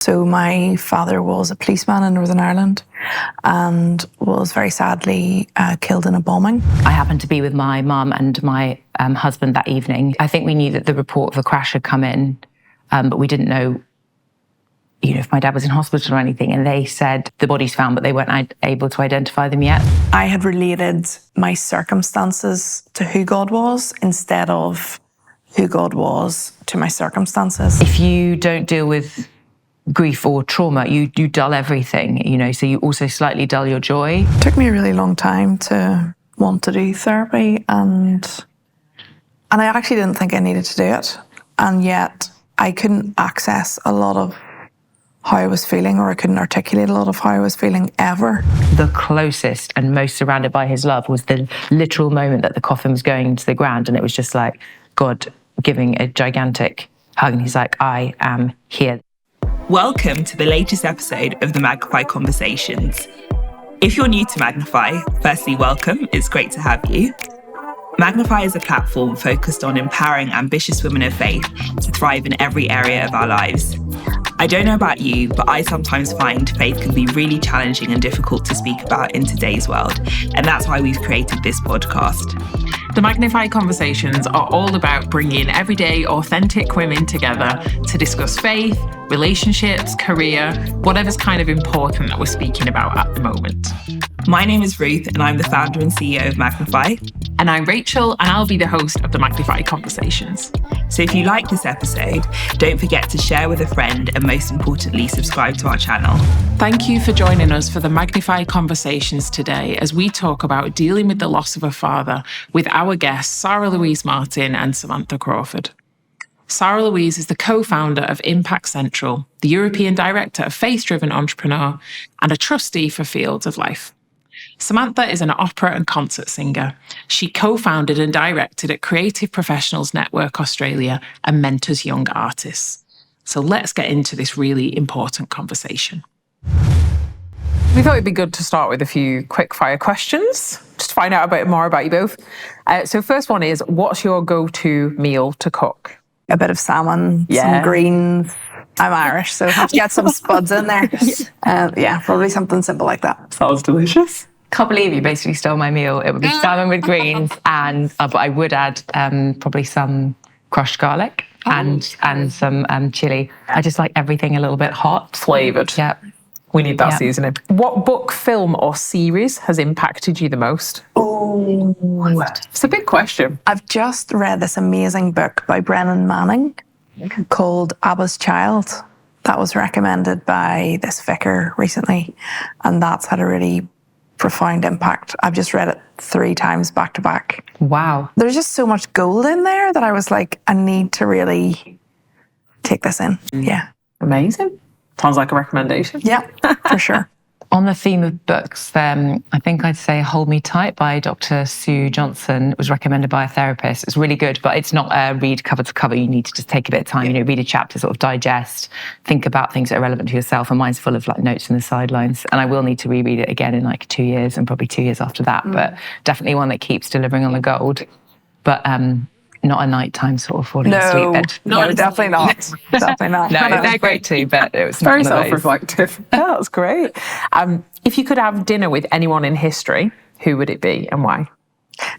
So my father was a policeman in Northern Ireland and was very sadly killed in a bombing. I happened to be with my mum and my husband that evening. I think we knew that the report of a crash had come in, but we didn't know, if my dad was in hospital or anything. And they said the body's found, but they weren't able to identify them yet. I had related my circumstances to who God was instead of who God was to my circumstances. If you don't deal with grief or trauma, you dull everything, so you also slightly dull your joy. It took me a really long time to want to do therapy, and I actually didn't think I needed to do it. And yet I couldn't access a lot of how I was feeling, or I couldn't articulate a lot of how I was feeling ever. The closest and most surrounded by his love was the literal moment that the coffin was going into the ground, and it was just like God giving a gigantic hug, and he's like, I am here. Welcome to the latest episode of the Magnify Conversations. If you're new to Magnify, firstly, welcome. It's great to have you. Magnify is a platform focused on empowering ambitious women of faith to thrive in every area of our lives. I don't know about you, but I sometimes find faith can be really challenging and difficult to speak about in today's world. And that's why we've created this podcast. The Magnify Conversations are all about bringing everyday, authentic women together to discuss faith, relationships, career, whatever's kind of important that we're speaking about at the moment. My name is Ruth, and I'm the founder and CEO of Magnify. And I'm Rachel, and I'll be the host of the Magnify Conversations. So if you like this episode, don't forget to share with a friend, and most importantly, subscribe to our channel. Thank you for joining us for the Magnify Conversations today as we talk about dealing with the loss of a father with our guests, Sara-Louise Martin and Samantha Crawford. Sara-Louise is the co-founder of Impact Central, the European director of Faith-Driven Entrepreneur, and a trustee for Fields of Life. Samantha is an opera and concert singer. She co-founded and directed at Creative Professionals Network Australia and mentors young artists. So let's get into this really important conversation. We thought it'd be good to start with a few quick fire questions, just to find out a bit more about you both. So first one is, what's your go-to meal to cook? A bit of salmon, some greens. I'm Irish, so I have to get some spuds in there. Probably something simple like that. Sounds delicious. Can't believe you basically stole my meal. It would be salmon with greens, and but I would add probably some crushed garlic and some chili. I just like everything a little bit hot, Flavoured. Yeah. We need that seasoning. What book, film, or series has impacted you the most? Oh, It's a big question. I've just read this amazing book by Brennan Manning called Abba's Child. That was recommended by this vicar recently, and that's had a really profound impact. I've just read it 3 times back to back. Wow. There's just so much gold in there that I was like, I need to really take this in. Yeah. Amazing. Sounds like a recommendation. Yeah, for sure. On the theme of books, I think I'd say Hold Me Tight by Dr. Sue Johnson. It was recommended by a therapist. It's really good, but it's not a read cover to cover. You need to just take a bit of time, read a chapter, sort of digest, think about things that are relevant to yourself. And mine's full of notes in the sidelines. And I will need to reread it again in 2 years and probably 2 years after that. But definitely one that keeps delivering on the gold. But not a nighttime sort of falling asleep bed. No, definitely not. Definitely not. No, they're great too, but it was Very self-reflective. Yeah, that's great. If you could have dinner with anyone in history, who would it be and why?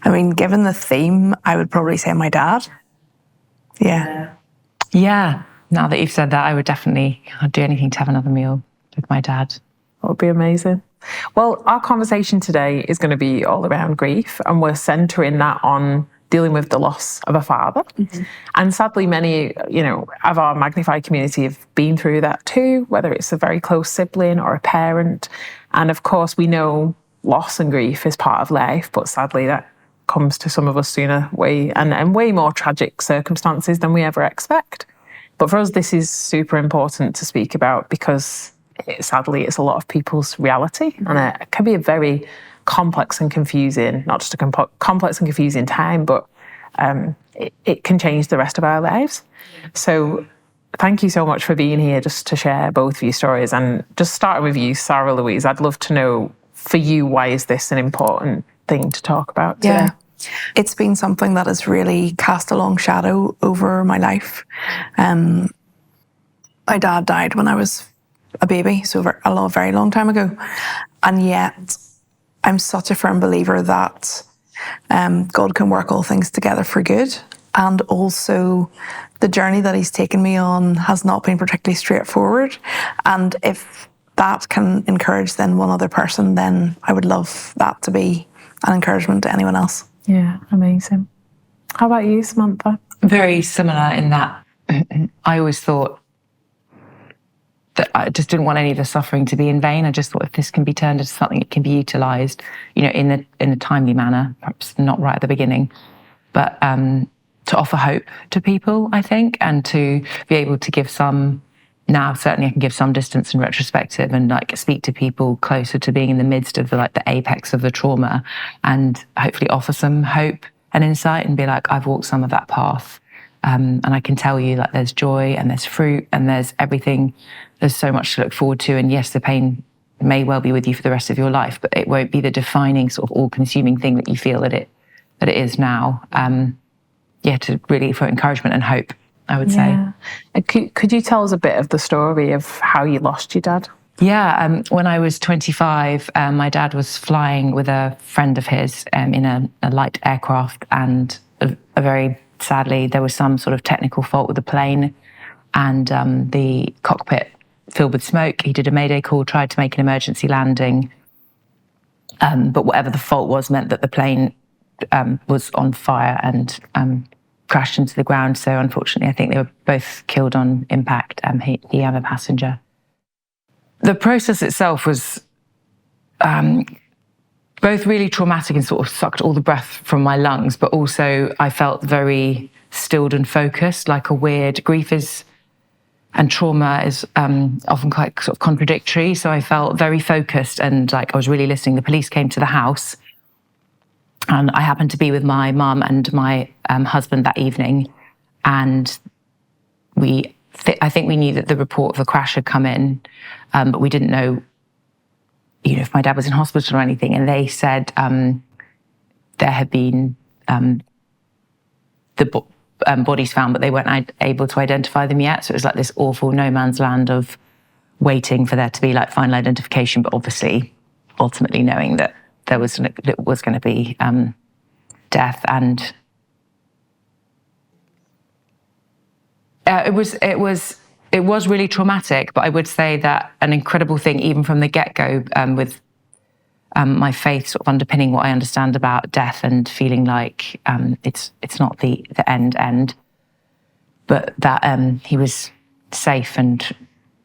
I mean, given the theme, I would probably say my dad. Yeah. Yeah. Now that you've said that, I would definitely do anything to have another meal with my dad. That would be amazing. Well, our conversation today is going to be all around grief, and we're centering that on dealing with the loss of a father. Mm-hmm. And sadly, many, of our Magnify community have been through that too, whether it's a very close sibling or a parent. And of course, we know loss and grief is part of life, but sadly that comes to some of us sooner and way more tragic circumstances than we ever expect. But for us, this is super important to speak about because sadly, it's a lot of people's reality, and it can be a very complex and confusing, not just a complex and confusing time, but it can change the rest of our lives. So thank you so much for being here just to share both of your stories. And just starting with you, Sara-Louise, I'd love to know for you, why is this an important thing to talk about today? Yeah. It's been something that has really cast a long shadow over my life. My dad died when I was a baby, so a very long time ago. And yet I'm such a firm believer that God can work all things together for good. And also the journey that he's taken me on has not been particularly straightforward. And if that can encourage then one other person, then I would love that to be an encouragement to anyone else. Yeah, amazing. How about you, Samantha? Very similar in that I always thought that I just didn't want any of the suffering to be in vain. I just thought if this can be turned into something that can be utilised, in a timely manner, perhaps not right at the beginning, but to offer hope to people, I think, and to be able to give some. Now, certainly, I can give some distance and retrospective, and speak to people closer to being in the midst of the apex of the trauma, and hopefully offer some hope and insight, and be like, I've walked some of that path, and I can tell you there's joy and there's fruit and there's everything. There's so much to look forward to, and yes, the pain may well be with you for the rest of your life, but it won't be the defining sort of all-consuming thing that you feel that it is now. To really for encouragement and hope, I would say. Could you tell us a bit of the story of how you lost your dad? Yeah, when I was 25, my dad was flying with a friend of his in a light aircraft, and very sadly, there was some sort of technical fault with the plane, and the cockpit filled with smoke. He did a mayday call, tried to make an emergency landing, but whatever the fault was meant that the plane was on fire and crashed into the ground. So unfortunately, I think they were both killed on impact, he and a passenger. The process itself was both really traumatic and sort of sucked all the breath from my lungs, but also I felt very stilled and focused, like a weird grief and trauma is often quite sort of contradictory. So I felt very focused and I was really listening. The police came to the house, and I happened to be with my mum and my husband that evening. And I think we knew that the report of the crash had come in, but we didn't know, if my dad was in hospital or anything. And they said there had been bodies found, but they weren't able to identify them yet. So it was like this awful no man's land of waiting for there to be final identification, but obviously ultimately knowing that there was going to be death. And it was really traumatic, but I would say that an incredible thing, even from the get-go, with my faith sort of underpinning what I understand about death and feeling like it's not the end, but that he was safe and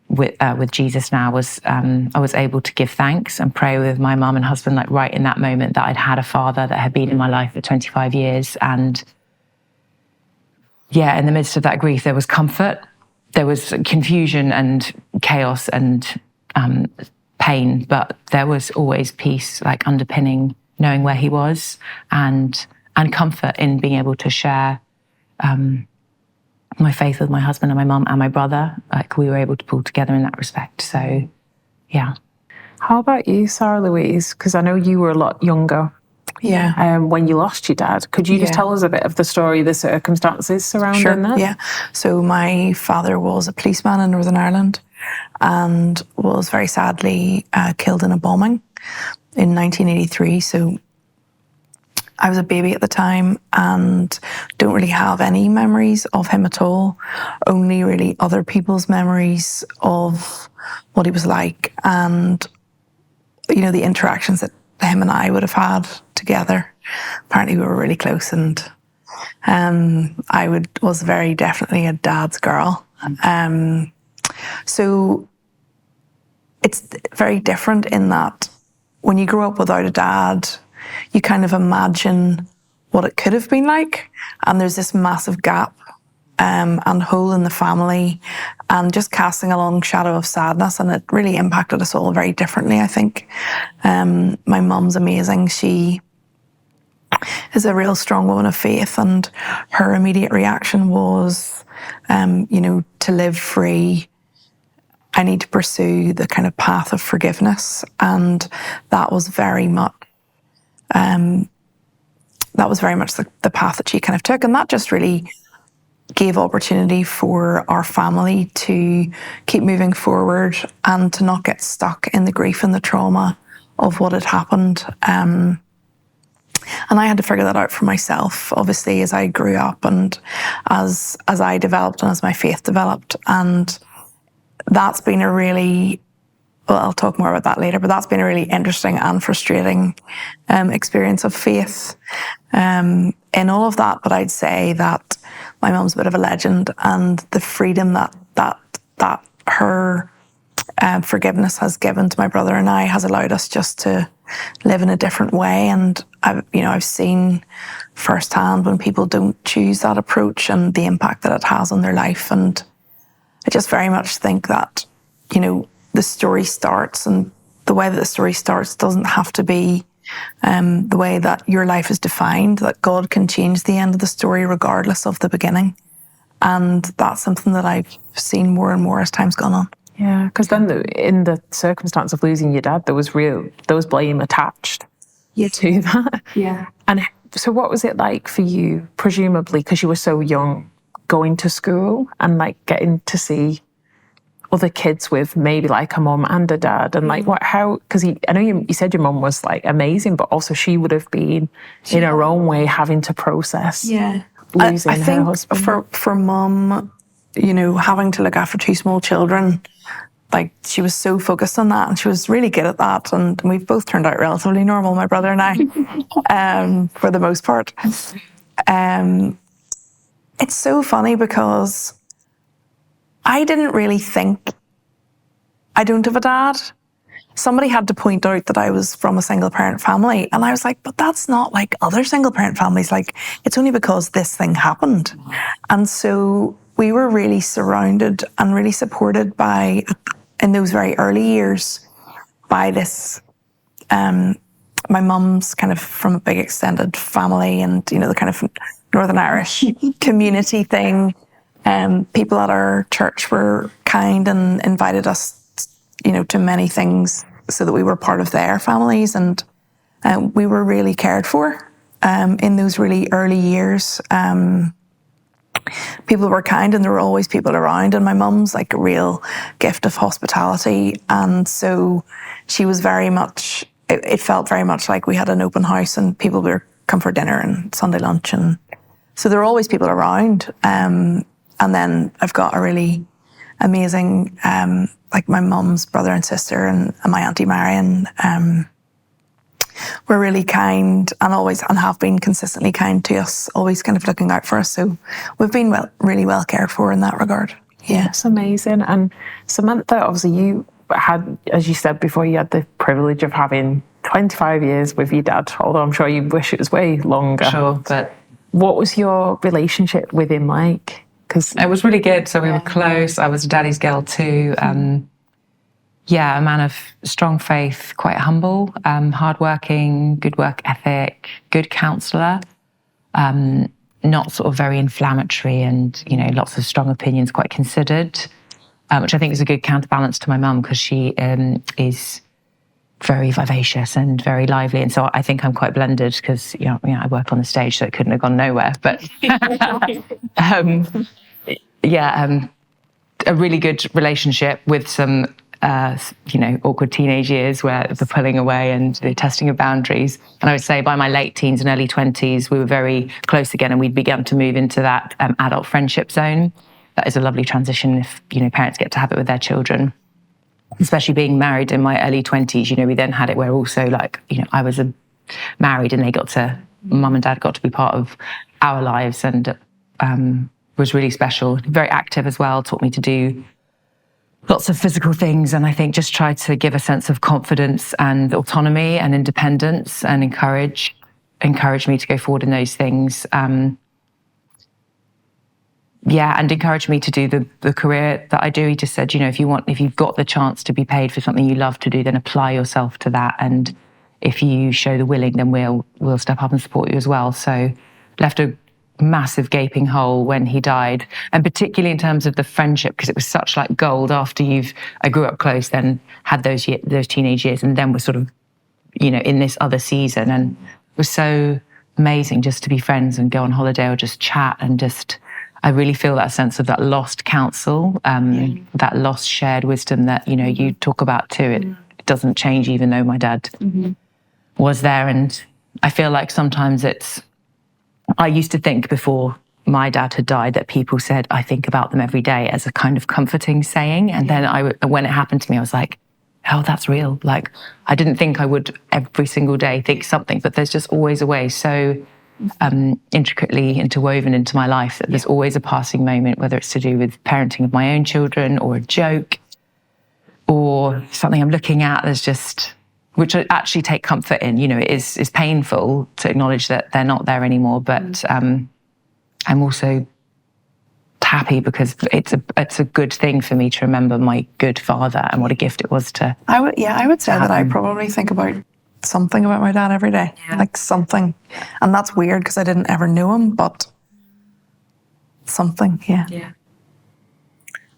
with Jesus now was I was able to give thanks and pray with my mum and husband right in that moment that I'd had a father that had been in my life for 25 years. And in the midst of that grief, there was comfort, there was confusion and chaos and pain, but there was always peace, underpinning knowing where he was, and comfort in being able to share my faith with my husband and my mum and my brother. We were able to pull together in that respect. So, yeah. How about you, Sara-Louise? Because I know you were a lot younger. Yeah. When you lost your dad. Could you just tell us a bit of the story, the circumstances surrounding that? Yeah. So my father was a policeman in Northern Ireland and was very sadly killed in a bombing in 1983. So I was a baby at the time and don't really have any memories of him at all, only really other people's memories of what he was like and, the interactions that him and I would have had together. Apparently we were really close, and I was very definitely a dad's girl. So it's very different in that when you grow up without a dad, you kind of imagine what it could have been like, and there's this massive gap and hole in the family, and just casting a long shadow of sadness, and it really impacted us all very differently, I think. My mum's amazing. She is a real strong woman of faith, and her immediate reaction was, to live free, I need to pursue the kind of path of forgiveness. And that was very much the path that she kind of took. And that just really gave opportunity for our family to keep moving forward and to not get stuck in the grief and the trauma of what had happened. And I had to figure that out for myself, obviously, as I grew up and as I developed and as my faith developed. And that's been a really, well, I'll talk more about that later, but that's been a really interesting and frustrating experience of faith in all of that. But I'd say that my mum's a bit of a legend, and the freedom that her forgiveness has given to my brother and I has allowed us just to live in a different way. And I've seen firsthand when people don't choose that approach and the impact that it has on their life. And I just very much think that, the story starts, and the way that the story starts doesn't have to be the way that your life is defined, that God can change the end of the story regardless of the beginning. And that's something that I've seen more and more as time's gone on. Yeah, because then in the circumstance of losing your dad, there was blame attached to that. Yeah. And so what was it like for you, presumably, because you were so young, going to school and like getting to see other kids with maybe like a mum and a dad, and like because I know you said your mum was like amazing, but also she would have been in her own way having to process losing her husband. For mum, having to look after two small children, like she was so focused on that, and she was really good at that. And we've both turned out relatively normal, my brother and I, for the most part. It's so funny because I didn't really think I don't have a dad. Somebody had to point out that I was from a single parent family. And I was like, but that's not like other single parent families. Like, it's only because this thing happened. And so we were really surrounded and really supported by, in those very early years, by this, my mum's kind of from a big extended family, and, the kind of Northern Irish community thing. People at our church were kind and invited us, to many things so that we were part of their families, and we were really cared for in those really early years. People were kind, and there were always people around, and my mum's like a real gift of hospitality, and so she was very much, it felt very much like we had an open house and people would come for dinner and Sunday lunch, and so there were always people around. And then I've got a really amazing, like my mum's brother and sister and my Auntie Marion, were really kind and have been consistently kind to us, always kind of looking out for us. So we've been really well cared for in that regard. Yeah. That's amazing. And Samantha, obviously you had, as you said before, you had the privilege of having 25 years with your dad, although I'm sure you wish it was way longer. Sure, but what was your relationship with him like? Because it was really good. So we were close. I was daddy's girl too. A man of strong faith, quite humble, hardworking, good work ethic, good counsellor, not sort of very inflammatory, and lots of strong opinions, quite considered, which I think is a good counterbalance to my mum, because she is very vivacious and very lively, and so I think I'm quite blended because I work on the stage, so it couldn't have gone nowhere. But a really good relationship with some awkward teenage years where the pulling away and the testing of boundaries. And I would say by my late teens and early 20s, we were very close again, and we'd begun to move into that adult friendship zone. That is a lovely transition if parents get to have it with their children. Especially being married in my early 20s, we then had it where also I was married, and mum and dad got to be part of our lives, and was really special. Very active as well, taught me to do lots of physical things, and I think just tried to give a sense of confidence and autonomy and independence, and encourage me to go forward in those things. And encouraged me to do the career that I do. He just said, if you've got the chance to be paid for something you love to do, then apply yourself to that. And if you show the willing, then we'll step up and support you as well. So left a massive gaping hole when he died, and particularly in terms of the friendship, because it was such like gold after I grew up close, then had those teenage years, and then was sort of, in this other season, and it was so amazing just to be friends and go on holiday or just chat and just, I really feel that sense of that lost counsel, that lost shared wisdom that, you talk about too. It doesn't change even though my dad was there. And I feel like sometimes I used to think before my dad had died that people said, I think about them every day, as a kind of comforting saying. And then when it happened to me, I was like, oh, that's real. Like, I didn't think I would every single day think something, but there's just always a way so intricately interwoven into my life that there's always a passing moment, whether it's to do with parenting of my own children or a joke or something I'm looking at. There's just, which I actually take comfort in. It is painful to acknowledge that they're not there anymore, but I'm also happy because it's a good thing for me to remember my good father and what a gift it was to. I would say that I probably think about something about my dad every day, like something, and that's weird because I didn't ever know him, but something, yeah.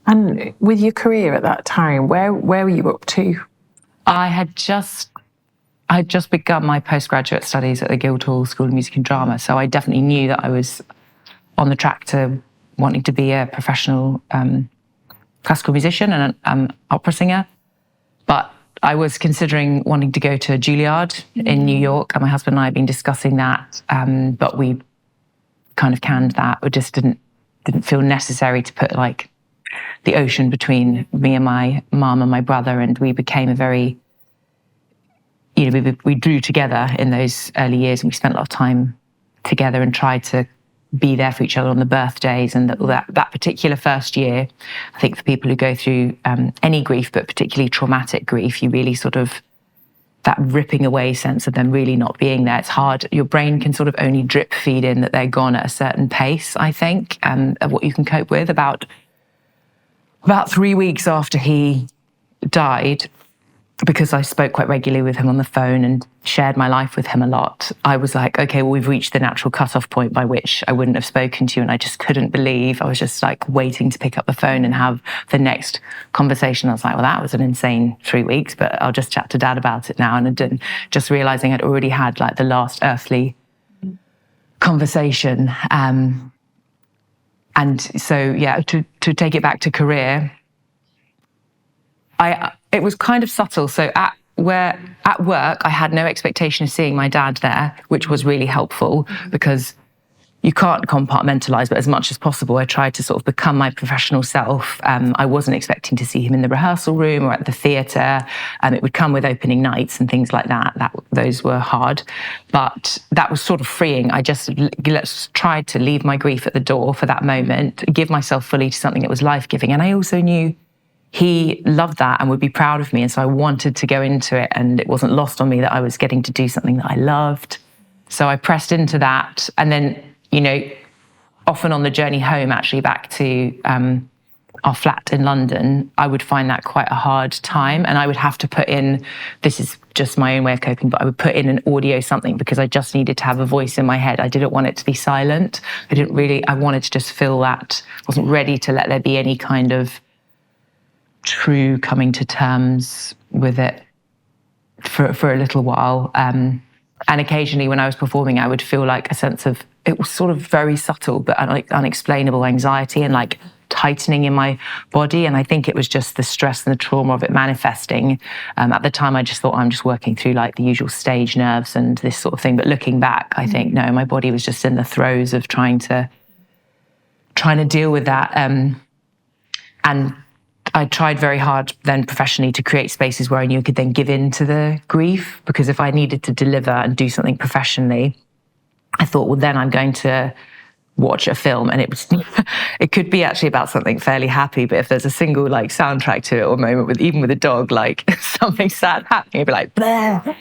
And with your career at that time, where were you up to? I had just begun my postgraduate studies at the Guildhall School of Music and Drama, so I definitely knew that I was on the track to wanting to be a professional classical musician and an opera singer. But I was considering wanting to go to Juilliard in New York, and my husband and I had been discussing that, but we kind of canned that. We just didn't feel necessary to put like the ocean between me and my mum and my brother, and we became a very, we drew together in those early years, and we spent a lot of time together and tried to be there for each other on the birthdays. And that particular first year, I think for people who go through any grief, but particularly traumatic grief, you really sort of, that ripping away sense of them really not being there. It's hard. Your brain can sort of only drip feed in that they're gone at a certain pace, I think, of what you can cope with. About 3 weeks after he died, because I spoke quite regularly with him on the phone and shared my life with him a lot, I was like, okay, well, we've reached the natural cutoff point by which I wouldn't have spoken to you. And I just couldn't believe, I was just like waiting to pick up the phone and have the next conversation. I was like, well, that was an insane 3 weeks, but I'll just chat to Dad about it now. And I didn't, just realizing I'd already had like the last earthly conversation. And so, yeah, to take it back to career, it was kind of subtle. So at work, I had no expectation of seeing my dad there, which was really helpful because you can't compartmentalize, but as much as possible, I tried to sort of become my professional self. I wasn't expecting to see him in the rehearsal room or at the theatre. It would come with opening nights and things like that. Those were hard, but that was sort of freeing. I just tried to leave my grief at the door for that moment, give myself fully to something that was life-giving. And I also knew he loved that and would be proud of me. And so I wanted to go into it, and it wasn't lost on me that I was getting to do something that I loved. So I pressed into that. And then, often on the journey home, actually back to our flat in London, I would find that quite a hard time. And I would have to put in, this is just my own way of coping, but I would put in an audio something because I just needed to have a voice in my head. I didn't want it to be silent. I wanted to just feel that. I wasn't ready to let there be any kind of true coming to terms with it for a little while. And occasionally when I was performing, I would feel like a sense of, it was sort of very subtle, but unexplainable anxiety and like tightening in my body. And I think it was just the stress and the trauma of it manifesting. At the time, I just thought I'm just working through like the usual stage nerves and this sort of thing. But looking back, I think, no, my body was just in the throes of trying to deal with that. And I tried very hard then professionally to create spaces where I knew I could then give in to the grief, because if I needed to deliver and do something professionally, I thought, well, then I'm going to watch a film, and it could be actually about something fairly happy, but if there's a single like soundtrack to it or moment even with a dog, like something sad happening, I'd be like, bleh.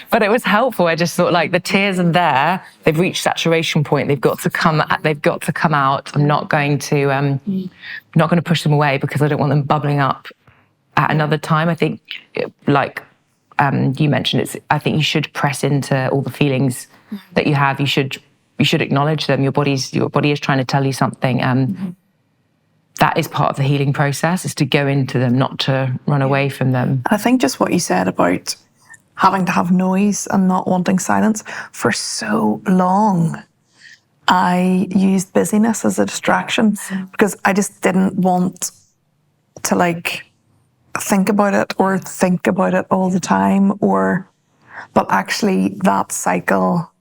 But it was helpful. I just thought like the tears are there, they've reached saturation point, they've got to come out. I'm not going to push them away because I don't want them bubbling up at another time. I think like you mentioned, I think you should press into all the feelings that you have. You should acknowledge them. Your body is trying to tell you something. That is part of the healing process, is to go into them, not to run away from them. I think just what you said about having to have noise and not wanting silence for so long, I used busyness as a distraction because I just didn't want to like think about it all the time, but actually that cycle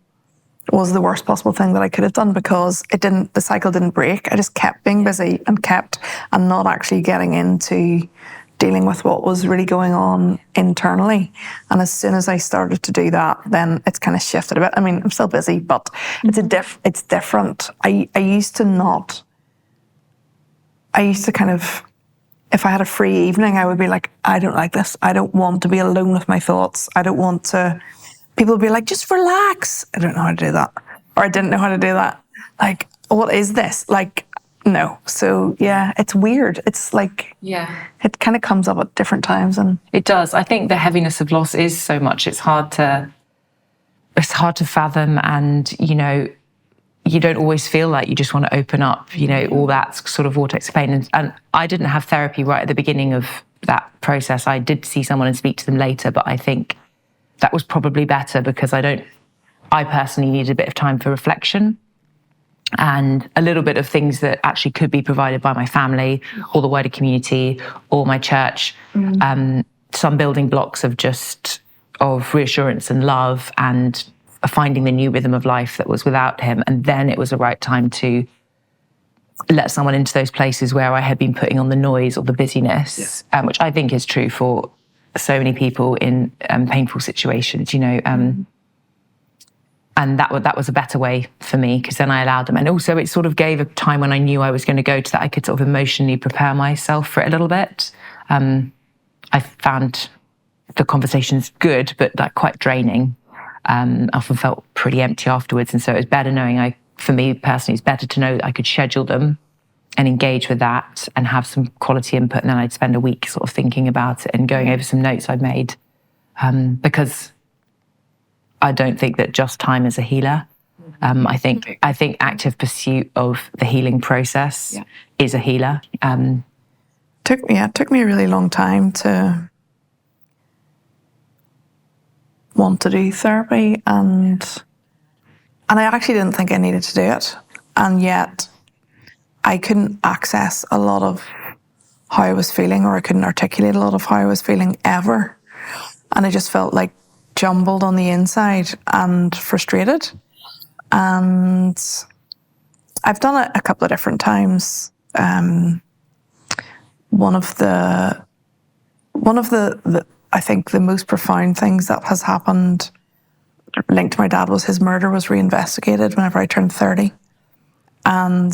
was the worst possible thing that I could have done, because the cycle didn't break. I just kept being busy and not actually getting into dealing with what was really going on internally. And as soon as I started to do that, then it's kind of shifted a bit. I mean, I'm still busy, but it's different. I used to kind of, if I had a free evening, I would be like, I don't like this. I don't want to be alone with my thoughts. I don't want to, people would be like, just relax. I don't know how to do that. Or I didn't know how to do that. Like, what is this? Like, no. So yeah, it's weird. It's like, it kind of comes up at different times. And it does. I think the heaviness of loss is so much. It's hard to fathom, and, you know, you don't always feel like you just want to open up, you know, all that sort of vortex pain. And I didn't have therapy right at the beginning of that process. I did see someone and speak to them later, but I think that was probably better, because I personally needed a bit of time for reflection and a little bit of things that actually could be provided by my family or the wider community or my church. Some building blocks of reassurance and love, and finding the new rhythm of life that was without him. And then it was the right time to let someone into those places where I had been putting on the noise or the busyness, which I think is true for so many people in painful situations, you know. And that was a better way for me, because then I allowed them. And also it sort of gave a time when I knew I was going to go to that, I could sort of emotionally prepare myself for it a little bit. I found the conversations good, but like quite draining. I often felt pretty empty afterwards. And so it was better knowing, for me personally, it's better to know that I could schedule them and engage with that and have some quality input. And then I'd spend a week sort of thinking about it and going over some notes I'd made. Because I don't think that just time is a healer. I think active pursuit of the healing process is a healer. it took me a really long time to want to do therapy, and I actually didn't think I needed to do it, and yet I couldn't access a lot of how I was feeling, or I couldn't articulate a lot of how I was feeling ever, and I just felt like jumbled on the inside and frustrated. And I've done it a couple of different times. One of the I think the most profound things that has happened linked to my dad was his murder was reinvestigated whenever I turned 30. And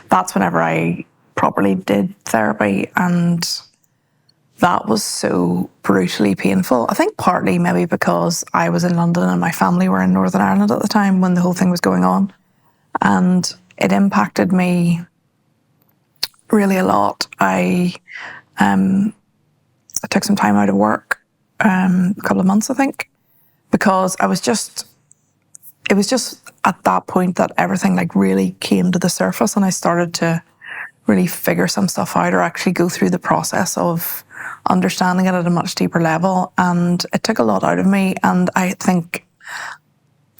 that's whenever I properly did therapy. And that was so brutally painful. I think partly maybe because I was in London and my family were in Northern Ireland at the time when the whole thing was going on. And it impacted me really a lot. I took some time out of work, a couple of months, I think, because it was just at that point that everything like really came to the surface, and I started to really figure some stuff out, or actually go through the process of understanding it at a much deeper level. And it took a lot out of me, and I think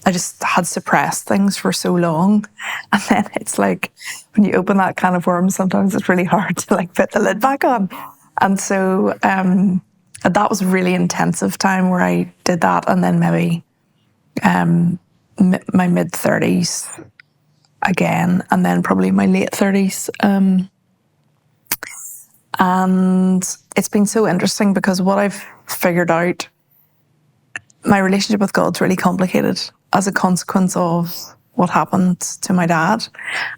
I just had suppressed things for so long. And then it's like, when you open that can of worms, sometimes it's really hard to like put the lid back on. And so that was a really intensive time where I did that. And then maybe my mid-30s again, and then probably my late 30s. And it's been so interesting, because what I've figured out, my relationship with God's really complicated as a consequence of what happened to my dad.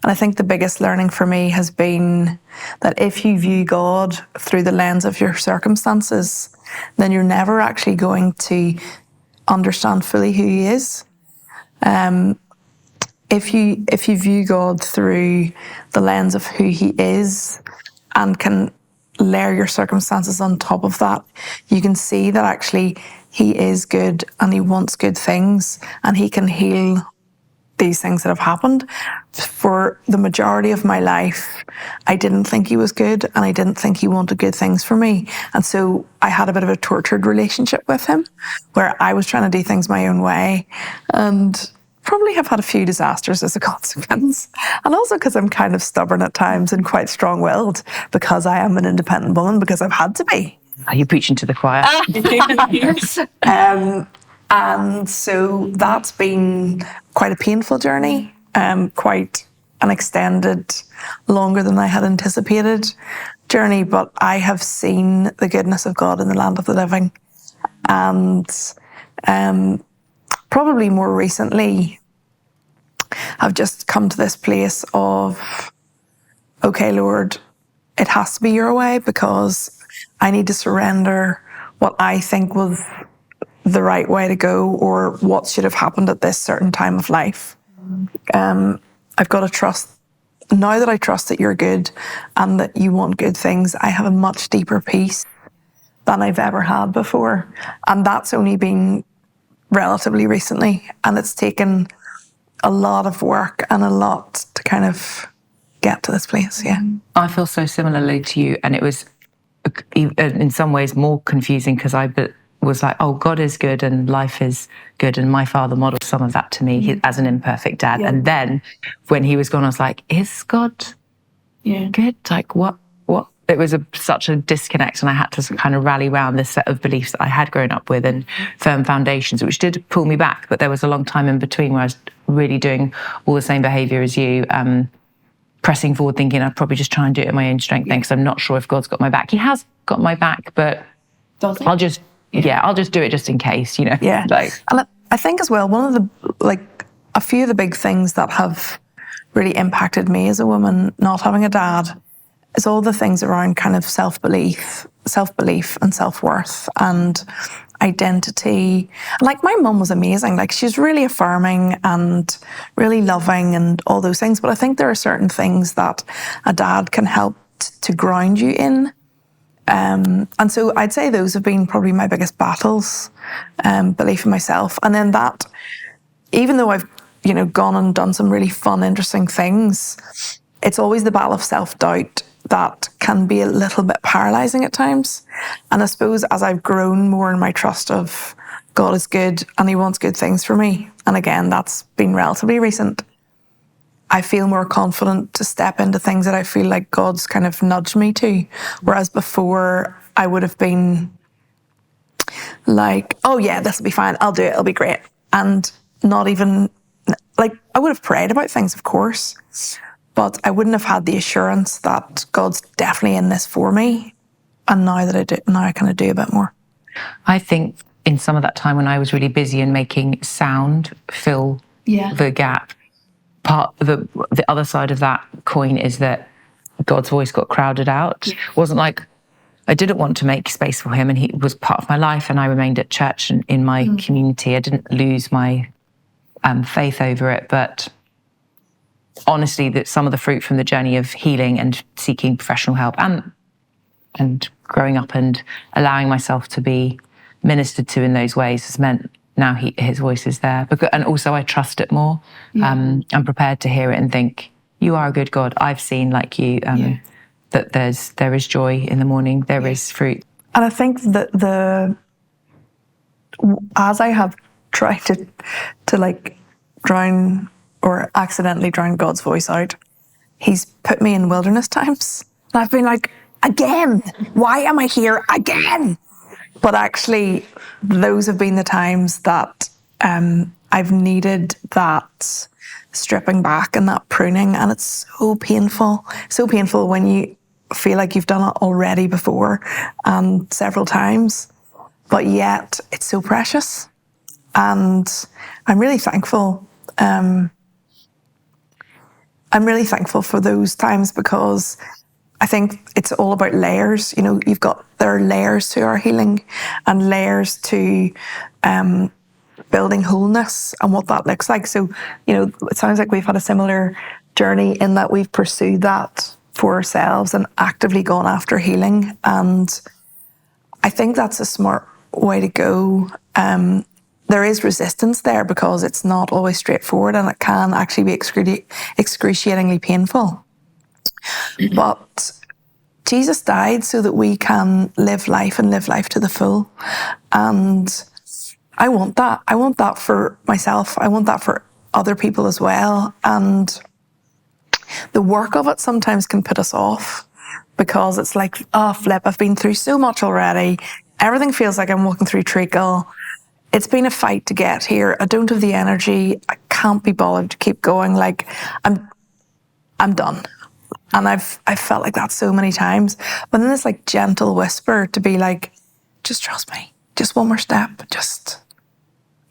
And I think the biggest learning for me has been that if you view God through the lens of your circumstances, then you're never actually going to understand fully who he is. If you view God through the lens of who he is and can layer your circumstances on top of that, you can see that actually he is good and he wants good things, and he can heal these things that have happened. For the majority of my life, I didn't think he was good, and I didn't think he wanted good things for me. And so I had a bit of a tortured relationship with him, where I was trying to do things my own way. And probably have had a few disasters as a consequence. And also because I'm kind of stubborn at times and quite strong-willed, because I am an independent woman, because I've had to be. Are you preaching to the choir? And so that's been quite a painful journey, quite an extended, longer than I had anticipated journey. But I have seen the goodness of God in the land of the living. And probably more recently, I've just come to this place of, okay, Lord, it has to be your way, because I need to surrender what I think was the right way to go, or what should have happened at this certain time of life. I've got to trust, now that I trust that you're good and that you want good things, I have a much deeper peace than I've ever had before. And that's only been relatively recently. And it's taken a lot of work and a lot to kind of get to this place, yeah. I feel so similarly to you, and it was in some ways more confusing, because I was like, oh, God is good and life is good, and my father modeled some of that to me as an imperfect dad. Yeah. And then when he was gone, I was like, is God good? Like, what? It was such a disconnect, and I had to kind of rally around this set of beliefs that I had grown up with and firm foundations, which did pull me back. But there was a long time in between where I was really doing all the same behaviour as you, pressing forward, thinking I'd probably just try and do it in my own strength, because I'm not sure if God's got my back. He has got my back, but I'll just do it just in case, you know. Yeah. And I think as well, one of the, a few of the big things that have really impacted me as a woman, not having a dad, is all the things around kind of self-belief and self-worth and identity. Like, my mum was amazing. Like, she's really affirming and really loving and all those things. But I think there are certain things that a dad can help to ground you in. And so I'd say those have been probably my biggest battles, belief in myself. And then that, even though I've, gone and done some really fun, interesting things, it's always the battle of self-doubt that can be a little bit paralyzing at times. And I suppose as I've grown more in my trust of God is good and he wants good things for me, and again, that's been relatively recent, I feel more confident to step into things that I feel like God's kind of nudged me to. Whereas before, I would have been like, oh yeah, this will be fine, I'll do it, it'll be great. And not even, I would have prayed about things, of course, but I wouldn't have had the assurance that God's definitely in this for me. And now that I do, now I kind of do a bit more. I think in some of that time when I was really busy and making sound fill the gap, part of the other side of that coin is that God's voice got crowded out. It wasn't like I didn't want to make space for him, and he was part of my life, and I remained at church and in my community. I didn't lose my faith over it, but honestly, that some of the fruit from the journey of healing and seeking professional help and growing up and allowing myself to be ministered to in those ways has meant now his voice is there. And also I trust it more. I'm prepared to hear it and think, you are a good God. I've seen, like you, that there is joy in the morning, there is fruit. And I think that as I have tried to drown or accidentally drown God's voice out, he's put me in wilderness times. And I've been like, again, why am I here again? But actually, those have been the times that I've needed that stripping back and that pruning. And it's so painful when you feel like you've done it already before and several times, but yet it's so precious. And I'm really thankful. I'm really thankful for those times, because I think it's all about layers. There are layers to our healing and layers to building wholeness and what that looks like. So, it sounds like we've had a similar journey in that we've pursued that for ourselves and actively gone after healing. And I think that's a smart way to go. There is resistance there because it's not always straightforward, and it can actually be excruciatingly painful. But Jesus died so that we can live life and live life to the full. And I want that. I want that for myself. I want that for other people as well. And the work of it sometimes can put us off because it's like, oh, flip, I've been through so much already. Everything feels like I'm walking through treacle. It's been a fight to get here. I don't have the energy. I can't be bothered to keep going. Like, I'm done. And I've felt like that so many times. But then this like gentle whisper to be like, just trust me. Just one more step. Just,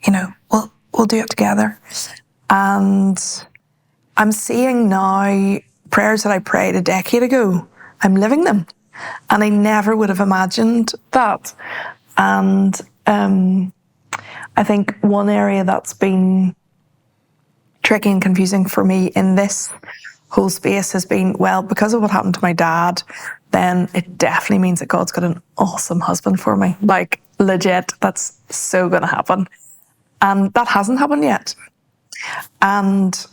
we'll do it together. And I'm seeing now prayers that I prayed a decade ago. I'm living them. And I never would have imagined that. And I think one area that's been tricky and confusing for me in this whole space has been, well, because of what happened to my dad, then it definitely means that God's got an awesome husband for me. Like, legit, that's so going to happen. And that hasn't happened yet. And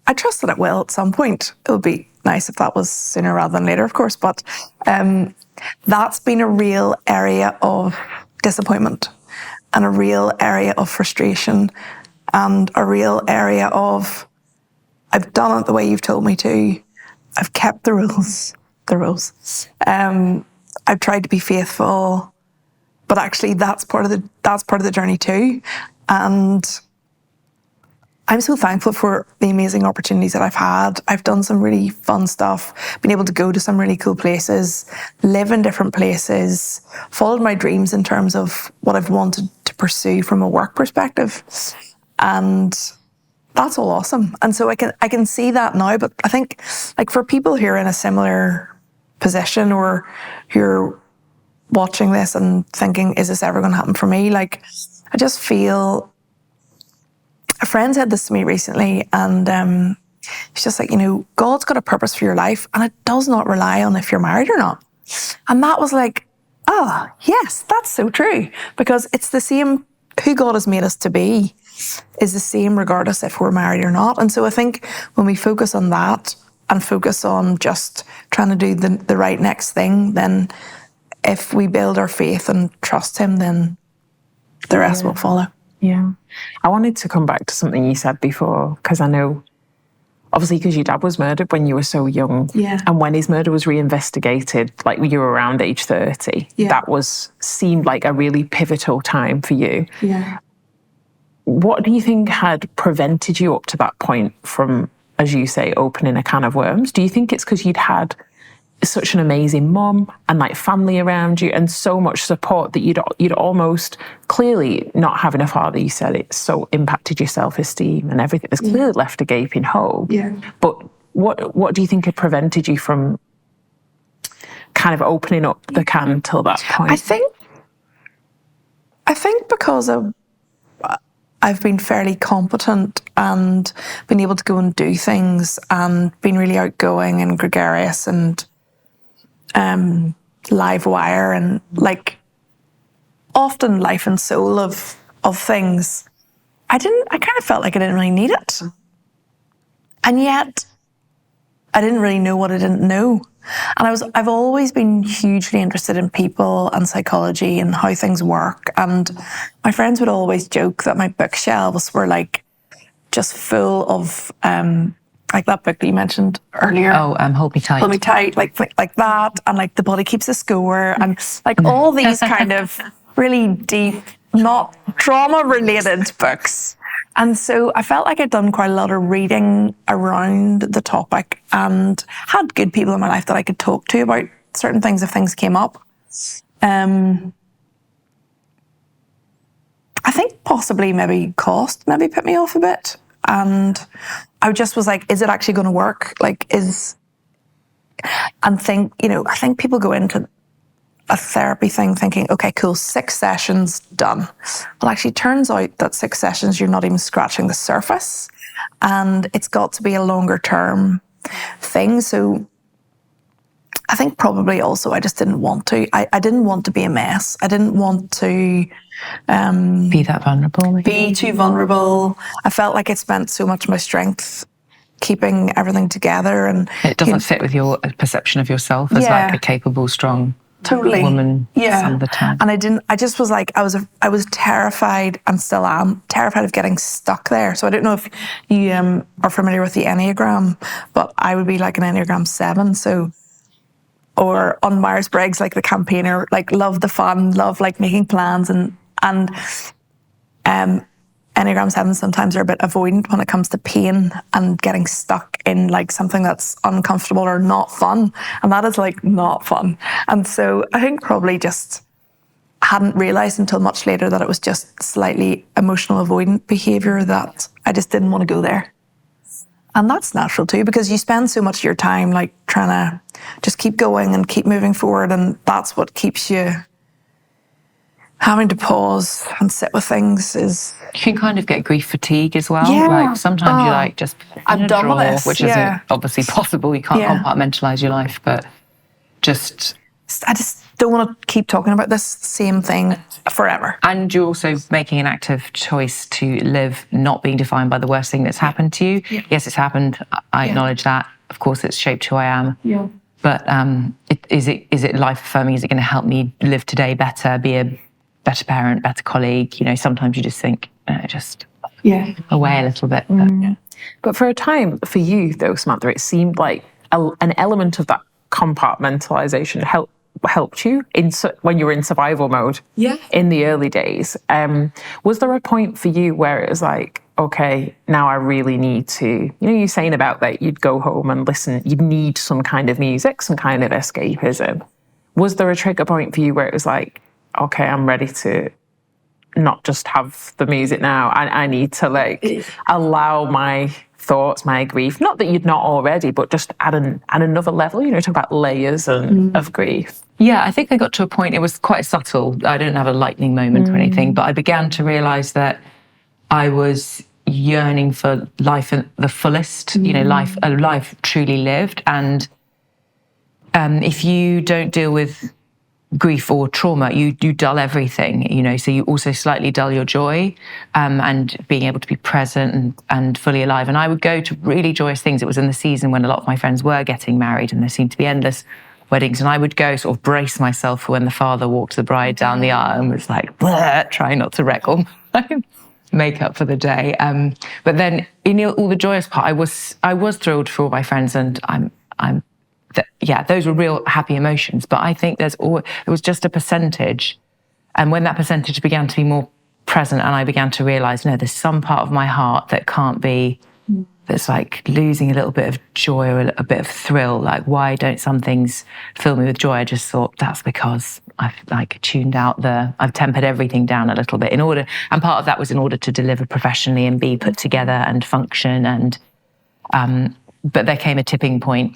I trust that it will at some point. It would be nice if that was sooner rather than later, of course. But that's been a real area of disappointment and a real area of frustration and a real area of, I've done it the way you've told me to. I've kept the rules. I've tried to be faithful, but actually that's part of the journey too. And I'm so thankful for the amazing opportunities that I've had. I've done some really fun stuff, been able to go to some really cool places, live in different places, followed my dreams in terms of what I've wanted to pursue from a work perspective. And that's all awesome. And so I can see that now. But I think, like, for people who are in a similar position or who are watching this and thinking, is this ever going to happen for me? Like, I just feel, a friend said this to me recently, and she's just like, God's got a purpose for your life, and it does not rely on if you're married or not. And that was like, oh, yes, that's so true. Because it's the same, who God has made us to be is the same regardless if we're married or not. And so I think when we focus on that and focus on just trying to do the right next thing, then if we build our faith and trust him, then the rest will follow. Yeah. I wanted to come back to something you said before, because I know, obviously, because your dad was murdered when you were so young. Yeah. And when his murder was reinvestigated, like you were around age 30, that seemed like a really pivotal time for you. Yeah. What do you think had prevented you up to that point from, as you say, opening a can of worms? Do you think it's because you'd had such an amazing mom and like family around you and so much support that you'd almost, clearly not having a father, you said, it so impacted your self-esteem and everything. It's clearly left a gaping hole. Yeah. But what do you think had prevented you from kind of opening up the can till that point? I think because I've been fairly competent and been able to go and do things and been really outgoing and gregarious and live wire and like often life and soul of things. I kind of felt like I didn't really need it. And yet I didn't really know what I didn't know. And I've always been hugely interested in people and psychology and how things work. And my friends would always joke that my bookshelves were like just full of like that book that you mentioned earlier. Oh, Hold Me Tight. Hold Me Tight, like that, and like The Body Keeps a Score, and like all these kind of really deep, not trauma-related books. And so I felt like I'd done quite a lot of reading around the topic and had good people in my life that I could talk to about certain things if things came up. I think possibly maybe cost put me off a bit. And I just was like, is it actually going to work? I think people go into a therapy thing thinking, okay, cool, 6 sessions, done. Well, actually, it turns out that 6 sessions, you're not even scratching the surface. And it's got to be a longer term thing. So I think probably also I just didn't want to. I didn't want to be a mess. I didn't want to be that vulnerable. Be too vulnerable. I felt like it spent so much of my strength keeping everything together. And it doesn't fit with your perception of yourself as like a capable, strong totally woman some of the time. And I just was like, I was terrified and still am terrified of getting stuck there. So I don't know if you are familiar with the Enneagram, but I would be like an Enneagram 7. So, or on Myers-Briggs, like the campaigner, like love the fun, love like making plans and Enneagram 7 sometimes are a bit avoidant when it comes to pain and getting stuck in like something that's uncomfortable or not fun. And that is like not fun. And so I think probably just hadn't realized until much later that it was just slightly emotional avoidant behavior, that I just didn't want to go there. And that's natural too, because you spend so much of your time like trying to just keep going and keep moving forward. And that's what keeps you having to pause and sit with things. Is you can kind of get grief fatigue as well. Yeah. Like sometimes you're like just I'm done with this, which isn't obviously possible. You can't compartmentalize your life, but I just don't want to keep talking about this same thing forever. And you're also making an active choice to live not being defined by the worst thing that's happened to you. Yeah. Yes, it's happened. I acknowledge that. Of course, it's shaped who I am. Yeah. But is it life affirming? Is it going to help me live today better, be a better parent, better colleague? You know, sometimes you just think, just away a little bit. But for a time, for you though, Samantha, it seemed like an element of that compartmentalization helped you when you were in survival mode in the early days. Was there a point for you where it was like, okay, now I really need to, you're saying about that you'd go home and listen, you'd need some kind of music, some kind of escapism. Was there a trigger point for you where it was like, okay, I'm ready to not just have the music now, I need to like allow my thoughts, my grief, not that you'd not already, but just at another level, talk about layers of grief. Yeah, I think I got to a point, it was quite subtle. I didn't have a lightning moment or anything, but I began to realize that I was yearning for life at the fullest, a life truly lived. And if you don't deal with grief or trauma, you dull everything, so you also slightly dull your joy and being able to be present and fully alive. And I would go to really joyous things. It was in the season when a lot of my friends were getting married and there seemed to be endless weddings. And I would go sort of brace myself for when the father walked the bride down the aisle and was like, trying not to wreck all my makeup for the day. But then in all the joyous part, I was thrilled for all my friends, and those were real happy emotions. But I think it was just a percentage. And when that percentage began to be more present and I began to realize, no, there's some part of my heart that can't be, that's like losing a little bit of joy or a bit of thrill. Like, why don't some things fill me with joy? I just thought that's because I've like tuned out I've tempered everything down a little bit and part of that was in order to deliver professionally and be put together and function. And, but there came a tipping point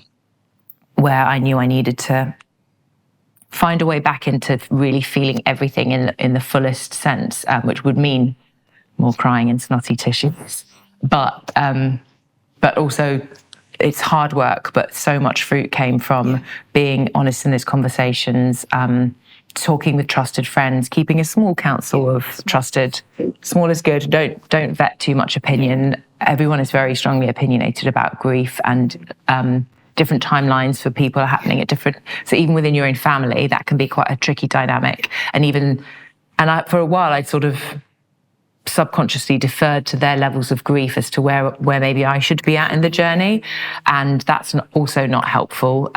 where I knew I needed to find a way back into really feeling everything in the fullest sense, which would mean more crying and snotty tissues. But also it's hard work, but so much fruit came from being honest in those conversations, talking with trusted friends, keeping a small council of trusted, small is good, don't vet too much opinion. Everyone is very strongly opinionated about grief, and different timelines for people are happening at different, so even within your own family, that can be quite a tricky dynamic. For a while, I'd sort of subconsciously deferred to their levels of grief as to where maybe I should be at in the journey. And that's also not helpful.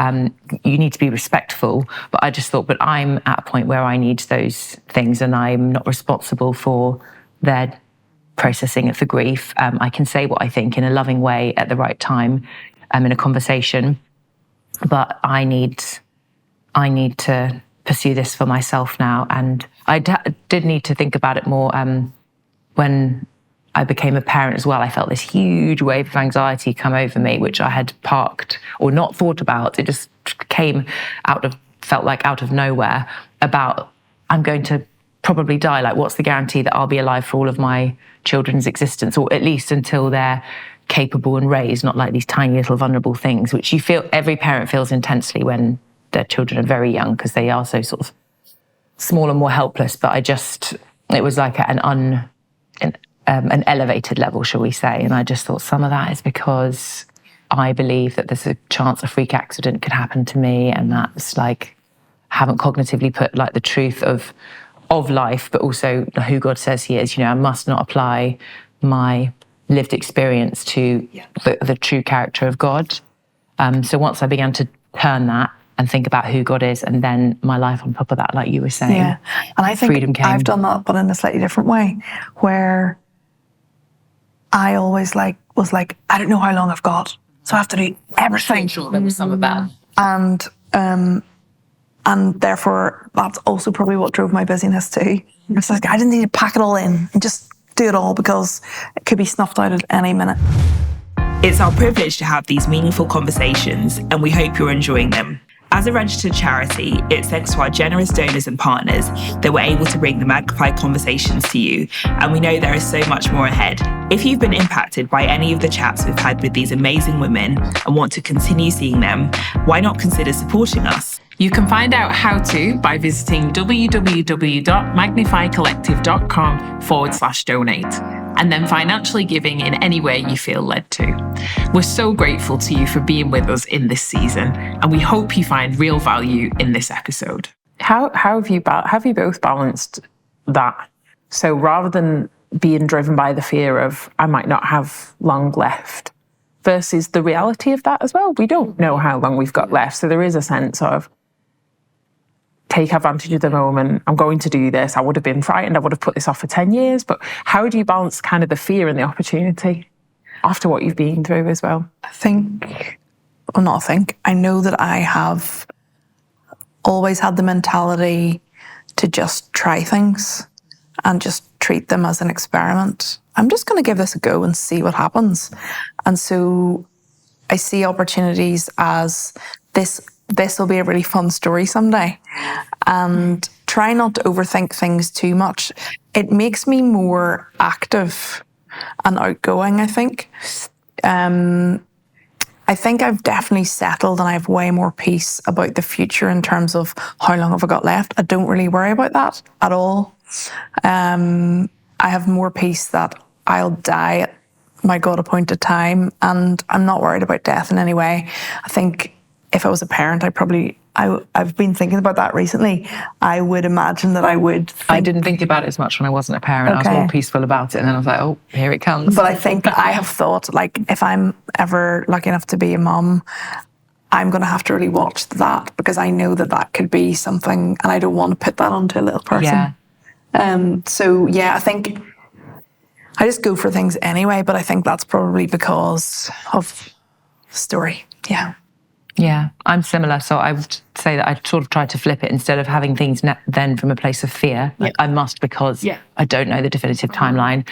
You need to be respectful, but I just thought, but I'm at a point where I need those things and I'm not responsible for their processing of the grief. I can say what I think in a loving way at the right time in a conversation, but I need to pursue this for myself now. And I did need to think about it more when I became a parent as well. I felt this huge wave of anxiety come over me, which I had parked or not thought about. It just felt like out of nowhere, about I'm going to probably die. Like, what's the guarantee that I'll be alive for all of my children's existence, or at least until they're capable and raised, not like these tiny little vulnerable things, which every parent feels intensely when their children are very young, because they are so sort of small and more helpless. But it was like at an elevated level, shall we say. And I just thought some of that is because I believe that there's a chance a freak accident could happen to me, and that's like haven't cognitively put like the truth of life, but also who God says he is. I must not apply my lived experience to the true character of God. So once I began to turn that and think about who God is, and then my life on top of that, like you were saying, and I think freedom came. I've done that, but in a slightly different way, where I always was like, I don't know how long I've got, so I have to do everything. Sure, there was some of that. And therefore, that's also probably what drove my busyness too. It's like, I didn't need to pack it all in and just do it all, because it could be snuffed out at any minute. It's our privilege to have these meaningful conversations, and we hope you're enjoying them. As a registered charity, it's thanks to our generous donors and partners that we're able to bring the Magnify conversations to you, and we know there is so much more ahead. If you've been impacted by any of the chats we've had with these amazing women and want to continue seeing them, why not consider supporting us? You can find out how to by visiting www.magnifycollective.com/donate, and then financially giving in any way you feel led to. We're so grateful to you for being with us in this season, and we hope you find real value in this episode. How have you both balanced that? So rather than being driven by the fear of I might not have long left, versus the reality of that as well. We don't know how long we've got left, so there is a sense of take advantage of the moment. I'm going to do this. I would have been frightened. I would have put this off for 10 years. But how do you balance kind of the fear and the opportunity after what you've been through as well? I know that I have always had the mentality to just try things and just treat them as an experiment. I'm just going to give this a go and see what happens. And so I see opportunities as this will be a really fun story someday, and try not to overthink things too much. It makes me more active and outgoing, I think. I think I've definitely settled, and I have way more peace about the future in terms of how long have I got left. I don't really worry about that at all. I have more peace that I'll die at my God-appointed time, and I'm not worried about death in any way. I think if I was a parent, I've been thinking about that recently. I would imagine that I would I didn't think about it as much when I wasn't a parent. Okay. I was more peaceful about it, and then I was like, oh, here it comes. But I think I have thought, like, if I'm ever lucky enough to be a mum, I'm going to have to really watch that, because I know that could be something, and I don't want to put that onto a little person. I think I just go for things anyway, but I think that's probably because of the story. Yeah, I'm similar. So I would say that I sort of try to flip it. Instead of having things then from a place of fear, like I must because I don't know the definitive timeline,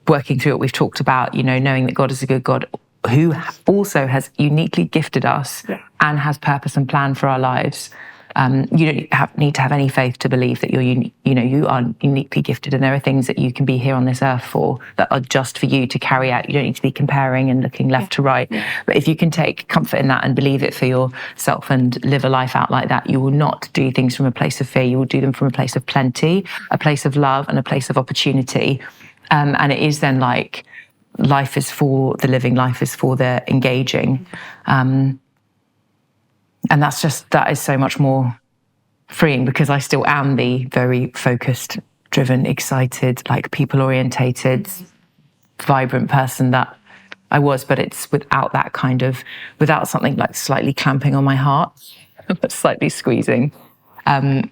working through what we've talked about, knowing that God is a good God who also has uniquely gifted us and has purpose and plan for our lives. You don't need to have any faith to believe that you are uniquely gifted, and there are things that you can be here on this earth for that are just for you to carry out. You don't need to be comparing and looking left to right. But if you can take comfort in that and believe it for yourself and live a life out like that, you will not do things from a place of fear. You will do them from a place of plenty, a place of love, and a place of opportunity. And it is then like life is for the living, life is for the engaging. And that is so much more freeing, because I still am the very focused, driven, excited, like people-orientated, vibrant person that I was, but it's without something like slightly clamping on my heart, but slightly squeezing. And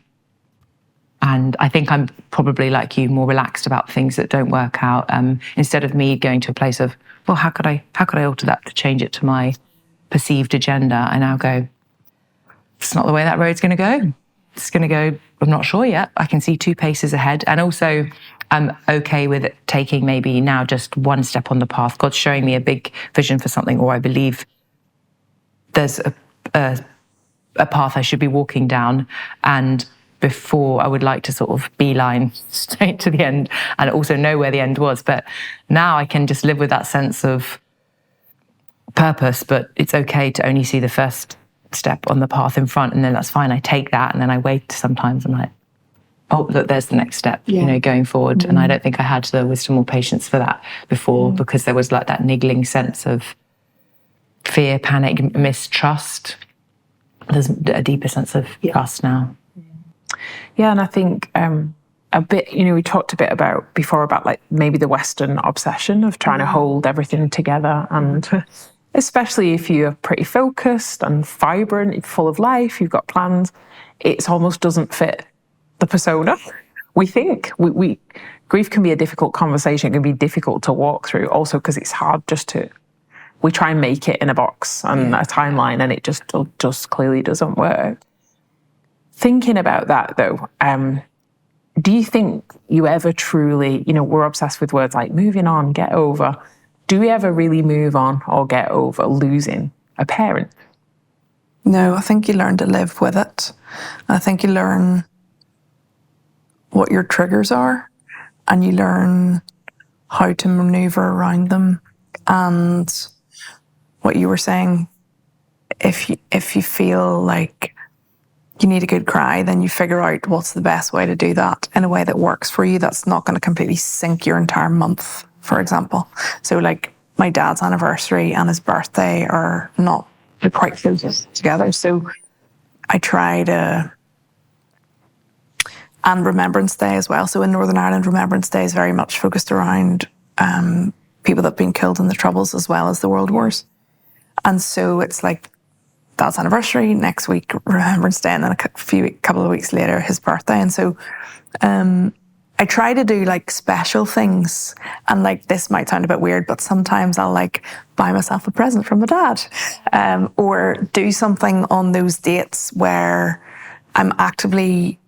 I think I'm probably like you, more relaxed about things that don't work out. Instead of me going to a place of, well, how could I alter that to change it to my perceived agenda? I now go, it's not the way that road's going to go. It's going to go, I'm not sure yet. I can see 2 paces ahead. And also, I'm okay with it taking maybe now just one step on the path. God's showing me a big vision for something, or I believe there's a path I should be walking down. And before, I would like to sort of beeline straight to the end and also know where the end was. But now I can just live with that sense of purpose, but it's okay to only see the first step on the path in front, and then that's fine. I take that, and then I wait sometimes. I'm like, oh, look, there's the next step, going forward. Mm-hmm. And I don't think I had the wisdom or patience for that before, because there was like that niggling sense of fear, panic, mistrust. there's a deeper sense of trust now. Yeah, and I think a bit, we talked a bit before about like maybe the Western obsession of trying to hold everything together, and especially if you're pretty focused and vibrant, full of life, you've got plans, it almost doesn't fit the persona. We think grief can be a difficult conversation. It can be difficult to walk through, also because it's hard we try and make it in a box and a timeline, and it just clearly doesn't work. Thinking about that though, do you think you ever truly, we're obsessed with words like moving on, get over. Do we ever really move on or get over losing a parent? No, I think you learn to live with it. I think you learn what your triggers are, and you learn how to maneuver around them. And what you were saying, if you feel like you need a good cry, then you figure out what's the best way to do that in a way that works for you, that's not going to completely sink your entire month, for example. So like my dad's anniversary and his birthday are not quite close together. So I try to, and Remembrance Day as well. So in Northern Ireland, Remembrance Day is very much focused around people that have been killed in the Troubles as well as the World Wars. And so it's like Dad's anniversary, next week Remembrance Day, and then a couple of weeks later his birthday. And so I try to do like special things, and like this might sound a bit weird, but sometimes I'll like buy myself a present from my dad, or do something on those dates where I'm actively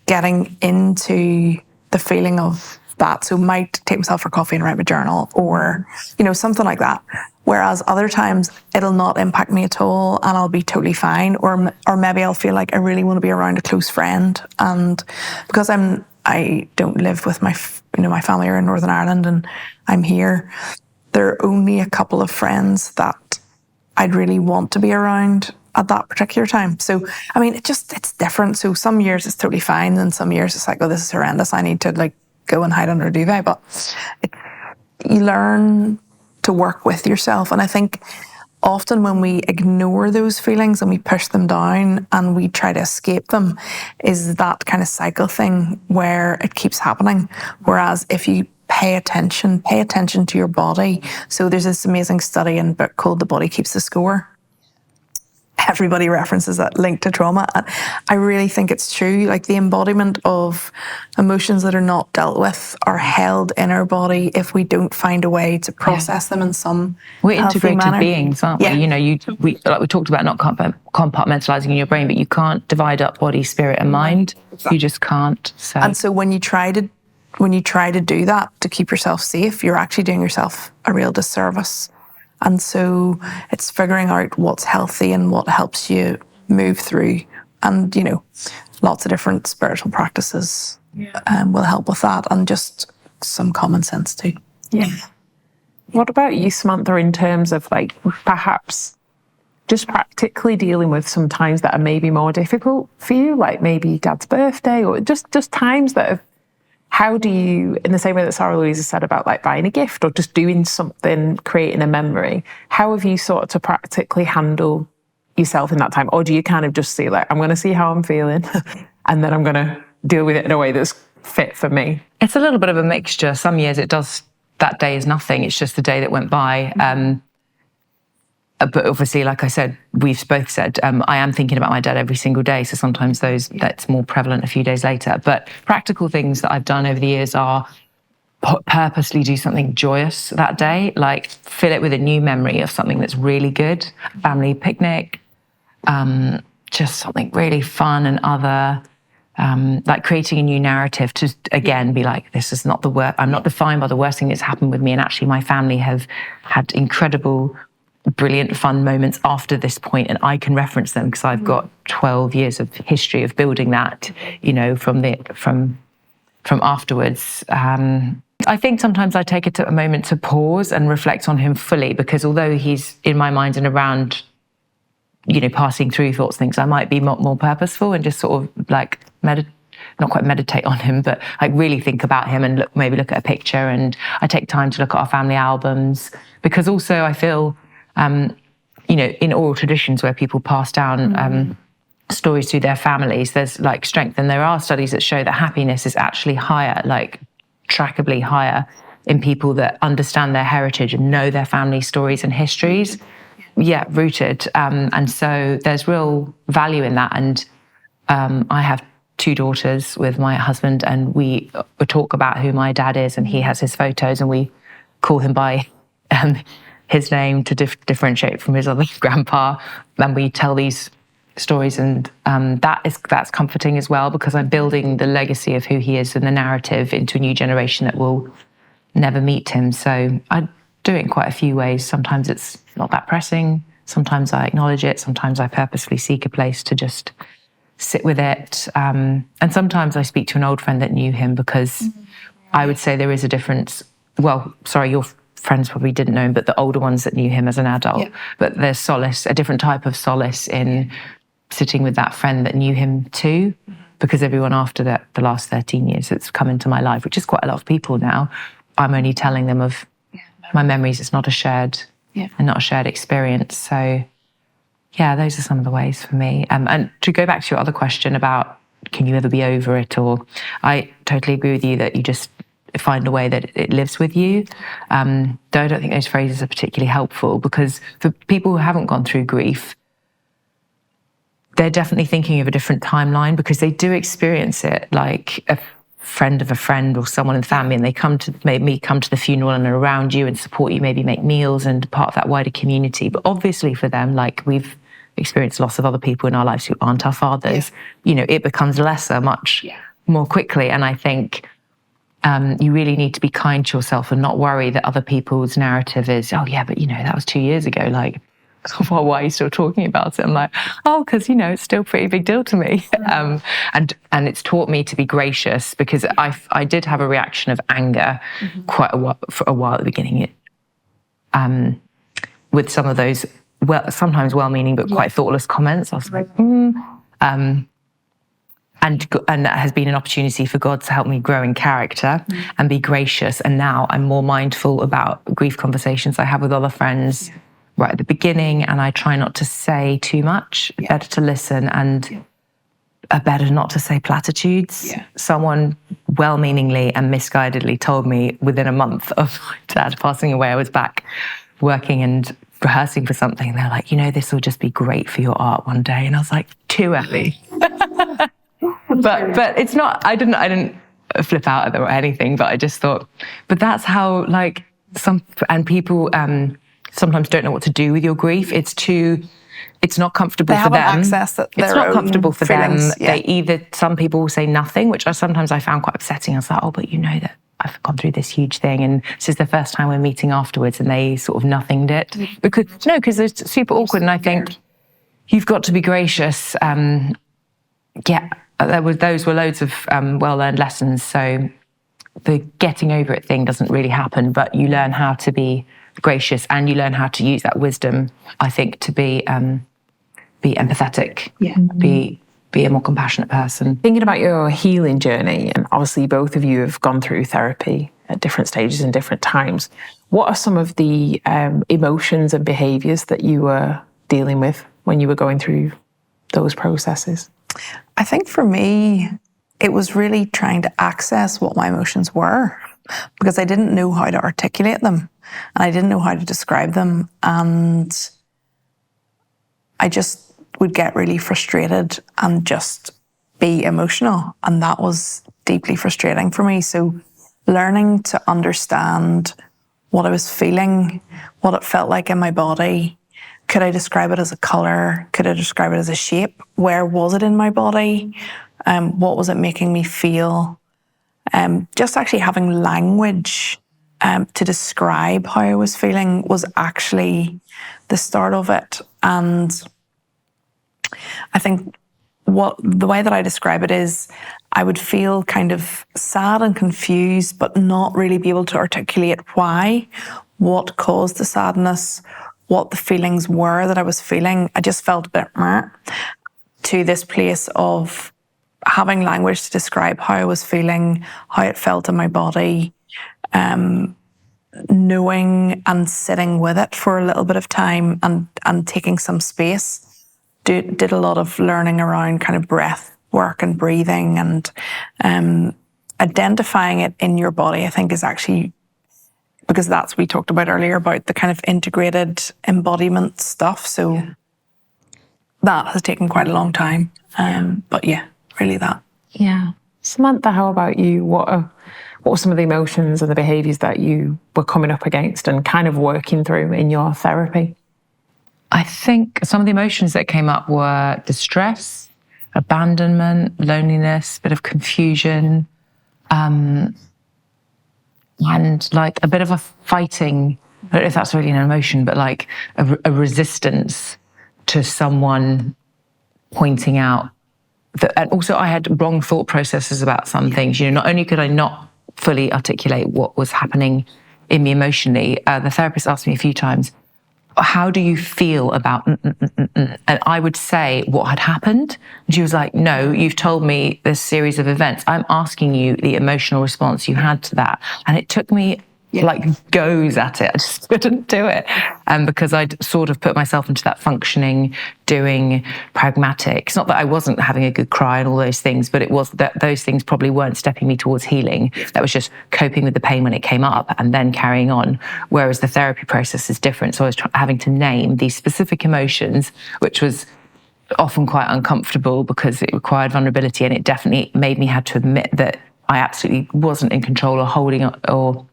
getting into the feeling of that. So might take myself for coffee and write my journal, or something like that. Whereas other times it'll not impact me at all and I'll be totally fine. Or maybe I'll feel like I really want to be around a close friend. And because I don't live with my family are in Northern Ireland and I'm here, there are only a couple of friends that I'd really want to be around at that particular time. So, I mean, it's different. So some years it's totally fine. And some years it's like, oh, this is horrendous. I need to like go and hide under a duvet. But you learn to work with yourself. And I think often when we ignore those feelings and we push them down and we try to escape them, is that kind of cycle thing where it keeps happening. Whereas if you pay attention to your body. So there's this amazing study in a book called The Body Keeps the Score. Everybody references that link to trauma. And I really think it's true. Like the embodiment of emotions that are not dealt with are held in our body if we don't find a way to process them in some We're integrated manner. beings, aren't we? We talked about not compartmentalizing in your brain, but you can't divide up body, spirit, and mind. Exactly. You just can't. And so when you try to do that to keep yourself safe, you're actually doing yourself a real disservice. And so it's figuring out what's healthy and what helps you move through. And, lots of different spiritual practices will help with that, and just some common sense too. Yeah. What about you, Samantha, in terms of like perhaps just practically dealing with some times that are maybe more difficult for you, like maybe Dad's birthday, or just times that have, how do you, in the same way that Sara-Louise has said about like buying a gift or just doing something, creating a memory, how have you sort to practically handle yourself in that time? Or do you kind of just see like, I'm going to see how I'm feeling and then I'm going to deal with it in a way that's fit for me? It's a little bit of a mixture. Some years that day is nothing. It's just the day that went by. But obviously, like I said, we've both said, I am thinking about my dad every single day. So sometimes that's more prevalent a few days later. But practical things that I've done over the years are purposely do something joyous that day, like fill it with a new memory of something that's really good, family picnic, just something really fun and other, like creating a new narrative to, again, be like, this is not the worst, I'm not defined by the worst thing that's happened with me. And actually my family have had incredible, brilliant, fun moments after this point, and I can reference them because I've got 12 years of history of building that, from afterwards. I think sometimes I take a moment to pause and reflect on him fully, because although he's in my mind and around, passing through thoughts, things, I might be more purposeful and just sort of like not quite meditate on him, but like really think about him and maybe look at a picture. And I take time to look at our family albums, because also I feel in oral traditions where people pass down stories through their families, there's like strength. And there are studies that show that happiness is actually higher, like trackably higher in people that understand their heritage and know their family stories and histories. Yeah, rooted. And so there's real value in that. And I have 2 daughters with my husband, and we talk about who my dad is, and he has his photos, and we call him by his name to differentiate from his other grandpa. And we tell these stories, and that's comforting as well, because I'm building the legacy of who he is and the narrative into a new generation that will never meet him. So I do it in quite a few ways. Sometimes it's not that pressing. Sometimes I acknowledge it. Sometimes I purposefully seek a place to just sit with it. And sometimes I speak to an old friend that knew him, because I would say there is a difference. Well, sorry, your friends probably didn't know him, but the older ones that knew him as an adult. Yeah. But there's solace, a different type of solace in sitting with that friend that knew him too, because everyone after that, the last 13 years that's come into my life, which is quite a lot of people now, I'm only telling them of my memories. It's not a shared and not a shared experience. So yeah, those are some of the ways for me. And to go back to your other question about can you ever be over it, or I totally agree with you that you just find a way that it lives with you. Though I don't think those phrases are particularly helpful, because for people who haven't gone through grief, they're definitely thinking of a different timeline, because they do experience it like a friend of a friend or someone in the family, and they come to the funeral and are around you and support you, maybe make meals and part of that wider community. But obviously for them, like we've experienced loss of other people in our lives who aren't our fathers, it becomes lesser much more quickly. And I think you really need to be kind to yourself and not worry that other people's narrative is, oh yeah, but that was 2 years ago. Like, well, why are you still talking about it? I'm like, oh, because it's still a pretty big deal to me. And it's taught me to be gracious, because I did have a reaction of anger quite for a while at the beginning. With some of those, sometimes well-meaning but quite thoughtless comments. I was like, and that has been an opportunity for God to help me grow in character and be gracious. And now I'm more mindful about grief conversations I have with other friends right at the beginning, and I try not to say too much. Better to listen, and better not to say platitudes. Someone well-meaningly and misguidedly told me within a month of my dad passing away, I was back working and rehearsing for something. They're like, this will just be great for your art one day. And I was like, too early. But it's not, I didn't flip out at them or anything, but I just thought, but that's how people sometimes don't know what to do with your grief. It's not comfortable for them. It's not comfortable for them. Some people will say nothing, which sometimes I found quite upsetting. I was like, oh, but that I've gone through this huge thing, and this is the first time we're meeting afterwards, and they sort of nothinged it. Because it's super awkward, and I think you've got to be gracious. Those were loads of well-learned lessons. So the getting over it thing doesn't really happen, but you learn how to be gracious, and you learn how to use that wisdom, I think, to be empathetic, be a more compassionate person. Thinking about your healing journey, and obviously both of you have gone through therapy at different stages and different times. What are some of the emotions and behaviours that you were dealing with when you were going through those processes? I think for me, it was really trying to access what my emotions were, because I didn't know how to articulate them, and I didn't know how to describe them. And I just would get really frustrated and just be emotional. And that was deeply frustrating for me. So learning to understand what I was feeling, what it felt like in my body. Could I describe it as a colour? Could I describe it as a shape? Where was it in my body? What was it making me feel? Just actually having language to describe how I was feeling was actually the start of it. And I think the way that I describe it is I would feel kind of sad and confused, but not really be able to articulate why, what caused the sadness, what the feelings were that I was feeling. I just felt a bit to this place of having language to describe how I was feeling, how it felt in my body, knowing and sitting with it for a little bit of time and taking some space. Did a lot of learning around kind of breath work and breathing, and identifying it in your body, I think, is actually, because that's, we talked about earlier about the kind of integrated embodiment stuff. So that has taken quite a long time. But yeah, really that. Yeah. Samantha, how about you? What were some of the emotions and the behaviours that you were coming up against and kind of working through in your therapy? I think some of the emotions that came up were distress, abandonment, loneliness, a bit of confusion, and like a bit of a fighting, I don't know if that's really an emotion, but like a resistance to someone pointing out that. And also I had wrong thought processes about some things. You know, not only could I not fully articulate what was happening in me emotionally, the therapist asked me a few times, how do you feel about And I would say what had happened. And she was like, no, you've told me this series of events. I'm asking you the emotional response you had to that. And it took me like goes at it. I just couldn't do it. Because I'd sort of put myself into that functioning, doing, pragmatic. It's not that I wasn't having a good cry and all those things, but it was that those things probably weren't stepping me towards healing. That was just coping with the pain when it came up and then carrying on. Whereas the therapy process is different. So I was having to name these specific emotions, which was often quite uncomfortable because it required vulnerability, and it definitely made me have to admit that I absolutely wasn't in control or holding or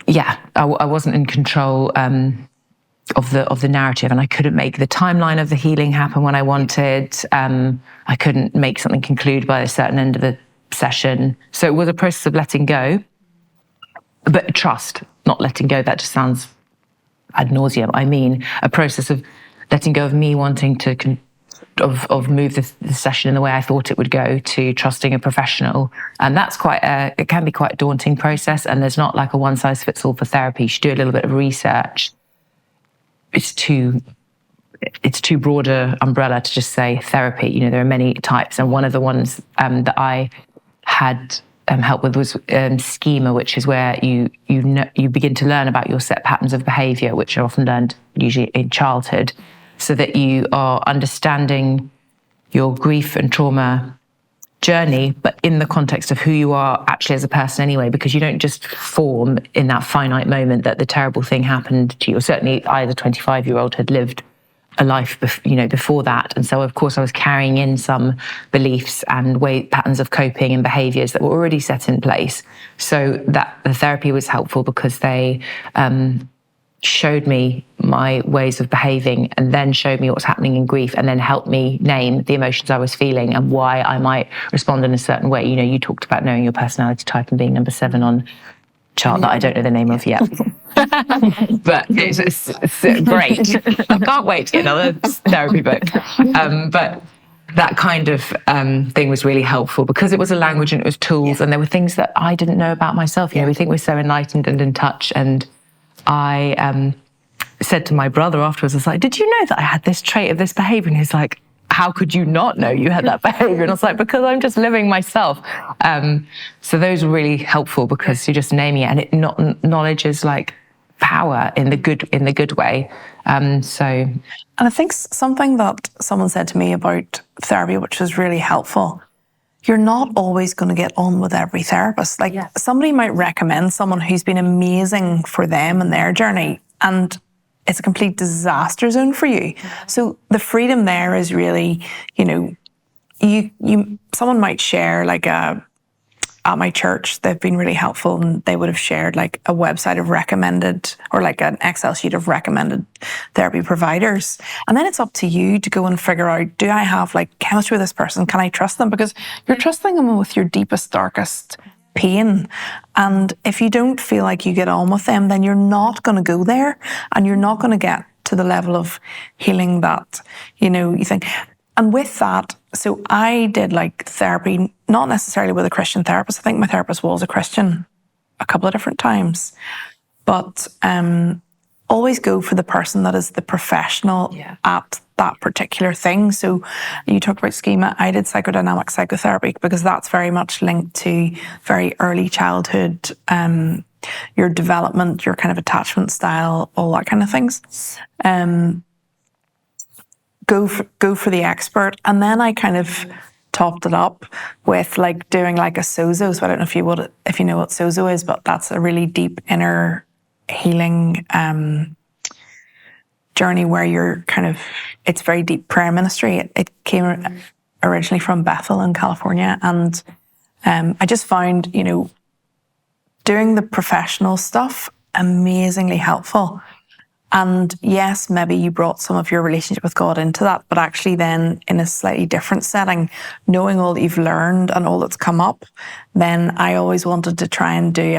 I wasn't in control of the narrative, and I couldn't make the timeline of the healing happen when I wanted. I couldn't make something conclude by a certain end of the session. So it was a process of letting go, but trust, not letting go. That just sounds ad nauseum. I mean, a process of letting go of me wanting to move the session in the way I thought it would go, to trusting a professional. And that's it can be quite a daunting process. And there's not like a one size fits all for therapy. You should do a little bit of research. It's too broad an umbrella to just say therapy. You know, there are many types. And one of the ones that I had help with was schema, which is where you begin to learn about your set patterns of behavior, which are often learned usually in childhood, so that you are understanding your grief and trauma journey, but in the context of who you are actually as a person anyway, because you don't just form in that finite moment that the terrible thing happened to you. Or certainly I, as a 25-year-old, had lived a life before that. And so, of course, I was carrying in some beliefs and patterns of coping and behaviours that were already set in place. So that the therapy was helpful because they showed me my ways of behaving, and then showed me what's happening in grief, and then helped me name the emotions I was feeling and why I might respond in a certain way. You know, you talked about knowing your personality type and being number 7 on chart that I don't know the name of yet. But it's great. I can't wait to get another therapy book. But that kind of thing was really helpful because it was a language and it was tools, and there were things that I didn't know about myself. You know, we think we're so enlightened and in touch, and I said to my brother afterwards, I was like, did you know that I had this trait of this behavior? And he's like, how could you not know you had that behavior? And I was like, because I'm just living myself. So those were really helpful because you're just naming it, and it knowledge is like power in the good way. And I think something that someone said to me about therapy, which was really helpful, you're not always going to get on with every therapist. Like somebody might recommend someone who's been amazing for them and their journey, and it's a complete disaster zone for you. So the freedom there is really, you know, someone might share like at my church, they've been really helpful, and they would have shared like a website of recommended, or like an Excel sheet of recommended therapy providers. And then it's up to you to go and figure out, do I have like chemistry with this person? Can I trust them? Because you're trusting them with your deepest, darkest pain. And if you don't feel like you get on with them, then you're not going to go there, and you're not going to get to the level of healing that, you know, you think. And with that, so I did like therapy, not necessarily with a Christian therapist. I think my therapist was a Christian a couple of different times, but always go for the person that is the professional at that particular thing. So you talked about schema. I did psychodynamic psychotherapy because that's very much linked to very early childhood your development, your kind of attachment style, all that kind of things. Go for the expert. And then I kind of topped it up with like doing like a sozo. So I don't know if you know what sozo is, but that's a really deep inner healing journey where you're kind of, it's very deep prayer ministry. It came originally from Bethel in California. And I just found, doing the professional stuff amazingly helpful. And yes, maybe you brought some of your relationship with God into that, but actually then in a slightly different setting, knowing all that you've learned and all that's come up, then I always wanted to try and do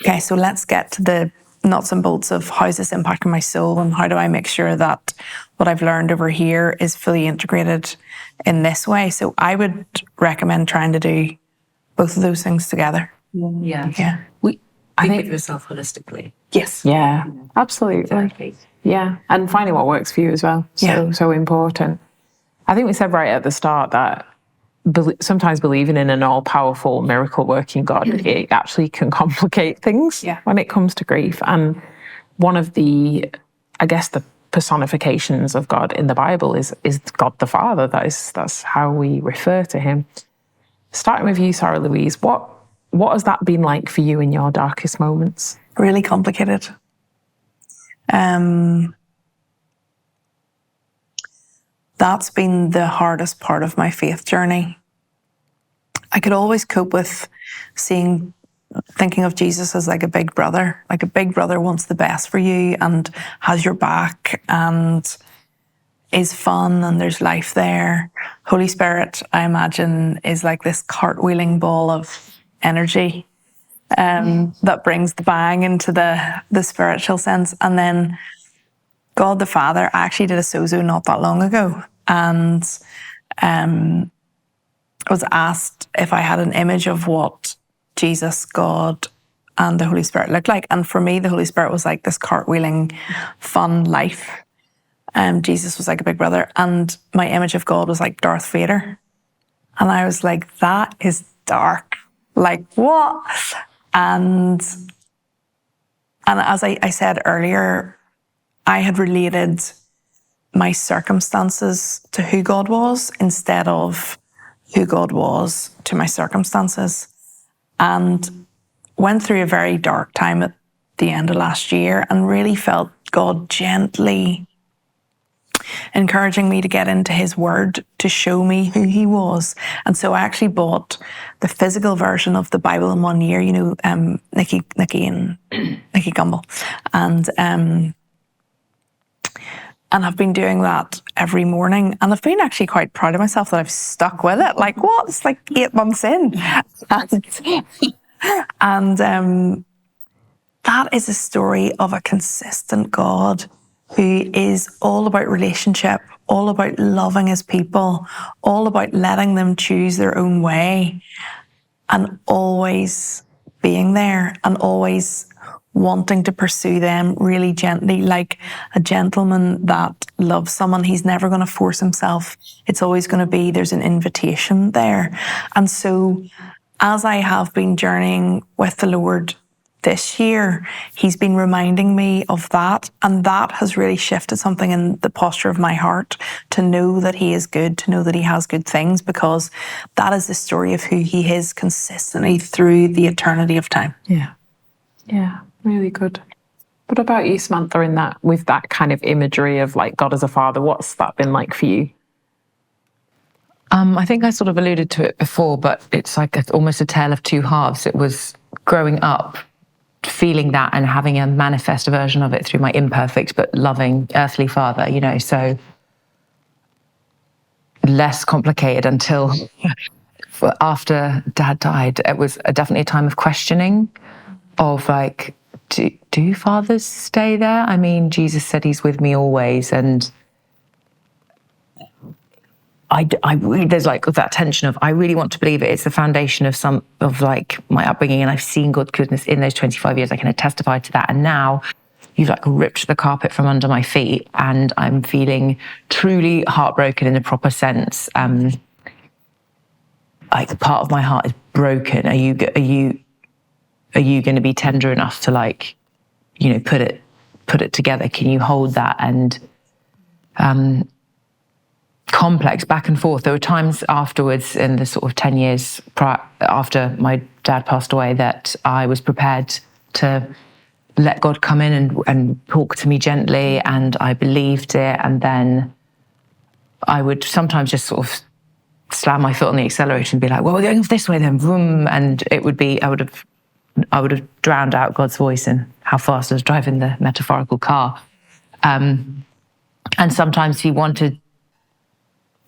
okay, so let's get to the nuts and bolts of how's this impacting my soul and how do I make sure that what I've learned over here is fully integrated in this way. So I would recommend trying to do both of those things together. Yeah. I think of yourself holistically. Yes. Yeah, absolutely. Exactly. Yeah, and finding what works for you as well. So important. I think we said right at the start that sometimes believing in an all-powerful, miracle-working God, it actually can complicate things when it comes to grief. And one of the, I guess, the personifications of God in the Bible is God the Father. That's how we refer to him. Starting with you, Sara-Louise, what has that been like for you in your darkest moments? Really complicated. That's been the hardest part of my faith journey. I could always cope with thinking of Jesus as like a big brother. Like a big brother wants the best for you and has your back and is fun and there's life there. Holy Spirit, I imagine, is like this cartwheeling ball of energy that brings the bang into the spiritual sense. And then God the Father, I actually did a sozo not that long ago and was asked if I had an image of what Jesus, God, and the Holy Spirit looked like. And for me, the Holy Spirit was like this cartwheeling, fun life. Jesus was like a big brother. And my image of God was like Darth Vader. And I was like, that is dark. Like, what? And as I said earlier, I had related my circumstances to who God was instead of who God was to my circumstances. And went through a very dark time at the end of last year and really felt God gently encouraging me to get into his word to show me who he was. And so I actually bought the physical version of the Bible in 1 year, Nikki Gumbel. And I've been doing that every morning. And I've been actually quite proud of myself that I've stuck with it. Like, what? It's like 8 months in. And that is a story of a consistent God who is all about relationship, all about loving his people, all about letting them choose their own way, and always being there and always wanting to pursue them really gently, like a gentleman that loves someone. He's never going to force himself. It's always going to be, there's an invitation there. And so as I have been journeying with the Lord this year, he's been reminding me of that. And that has really shifted something in the posture of my heart to know that he is good, to know that he has good things, because that is the story of who he is consistently through the eternity of time. Yeah. Yeah, really good. What about you, Samantha, with that kind of imagery of like God as a father? What's that been like for you? I think I sort of alluded to it before, but it's like almost a tale of two halves. It was growing up feeling that and having a manifest version of it through my imperfect but loving earthly father, so less complicated until after Dad died. It was definitely a time of questioning of like, do fathers stay there? I mean, Jesus said he's with me always, and I really, there's like that tension of I really want to believe it. It's the foundation of like my upbringing, and I've seen God's goodness in those 25 years. I can testify to that. And now you've like ripped the carpet from under my feet, and I'm feeling truly heartbroken in the proper sense. Like part of my heart is broken. Are you are you going to be tender enough to like, you know, put it together? Can you hold that? And complex back and forth. There were times afterwards in the sort of 10 years after my dad passed away that I was prepared to let God come in and talk to me gently, and I believed it. And then I would sometimes just sort of slam my foot on the accelerator and be like, well, we're going this way then, vroom. And it would be, I would have drowned out God's voice in how fast I was driving the metaphorical car. And sometimes he wanted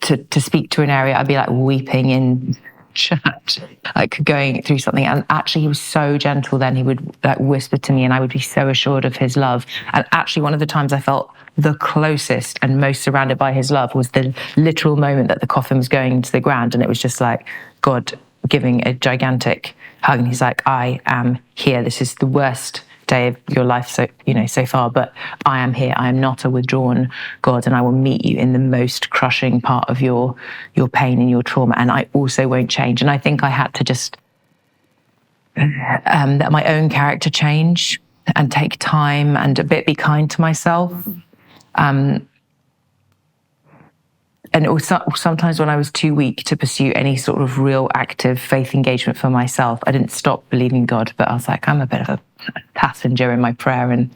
to speak to an area, I'd be like weeping in church, like going through something. And actually he was so gentle then. He would like whisper to me and I would be so assured of his love. And actually one of the times I felt the closest and most surrounded by his love was the literal moment that the coffin was going into the ground. And it was just like God giving a gigantic hug. And he's like, I am here. This is the worst day of your life so far, but I am here. I am not a withdrawn God, and I will meet you in the most crushing part of your pain and your trauma, and I also won't change. And I think I had to just let my own character change and take time and a bit be kind to myself. And also, sometimes when I was too weak to pursue any sort of real active faith engagement for myself, I didn't stop believing God, but I was like, I'm a bit of a passenger in my prayer and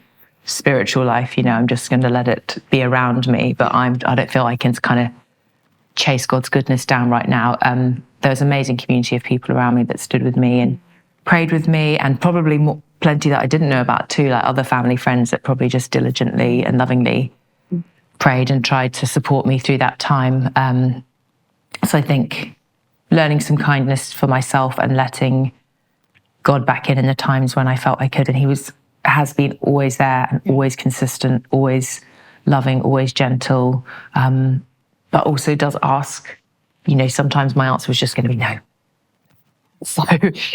spiritual life. You know, I'm just going to let it be around me, but I don't feel I can kind of chase God's goodness down right now. There was an amazing community of people around me that stood with me and prayed with me, and probably plenty that I didn't know about too, like other family friends that probably just diligently and lovingly prayed and tried to support me through that time. So I think learning some kindness for myself and letting God back in the times when I felt I could. And he has been always there and always consistent, always loving, always gentle, but also does ask. You know, sometimes my answer was just going to be no. So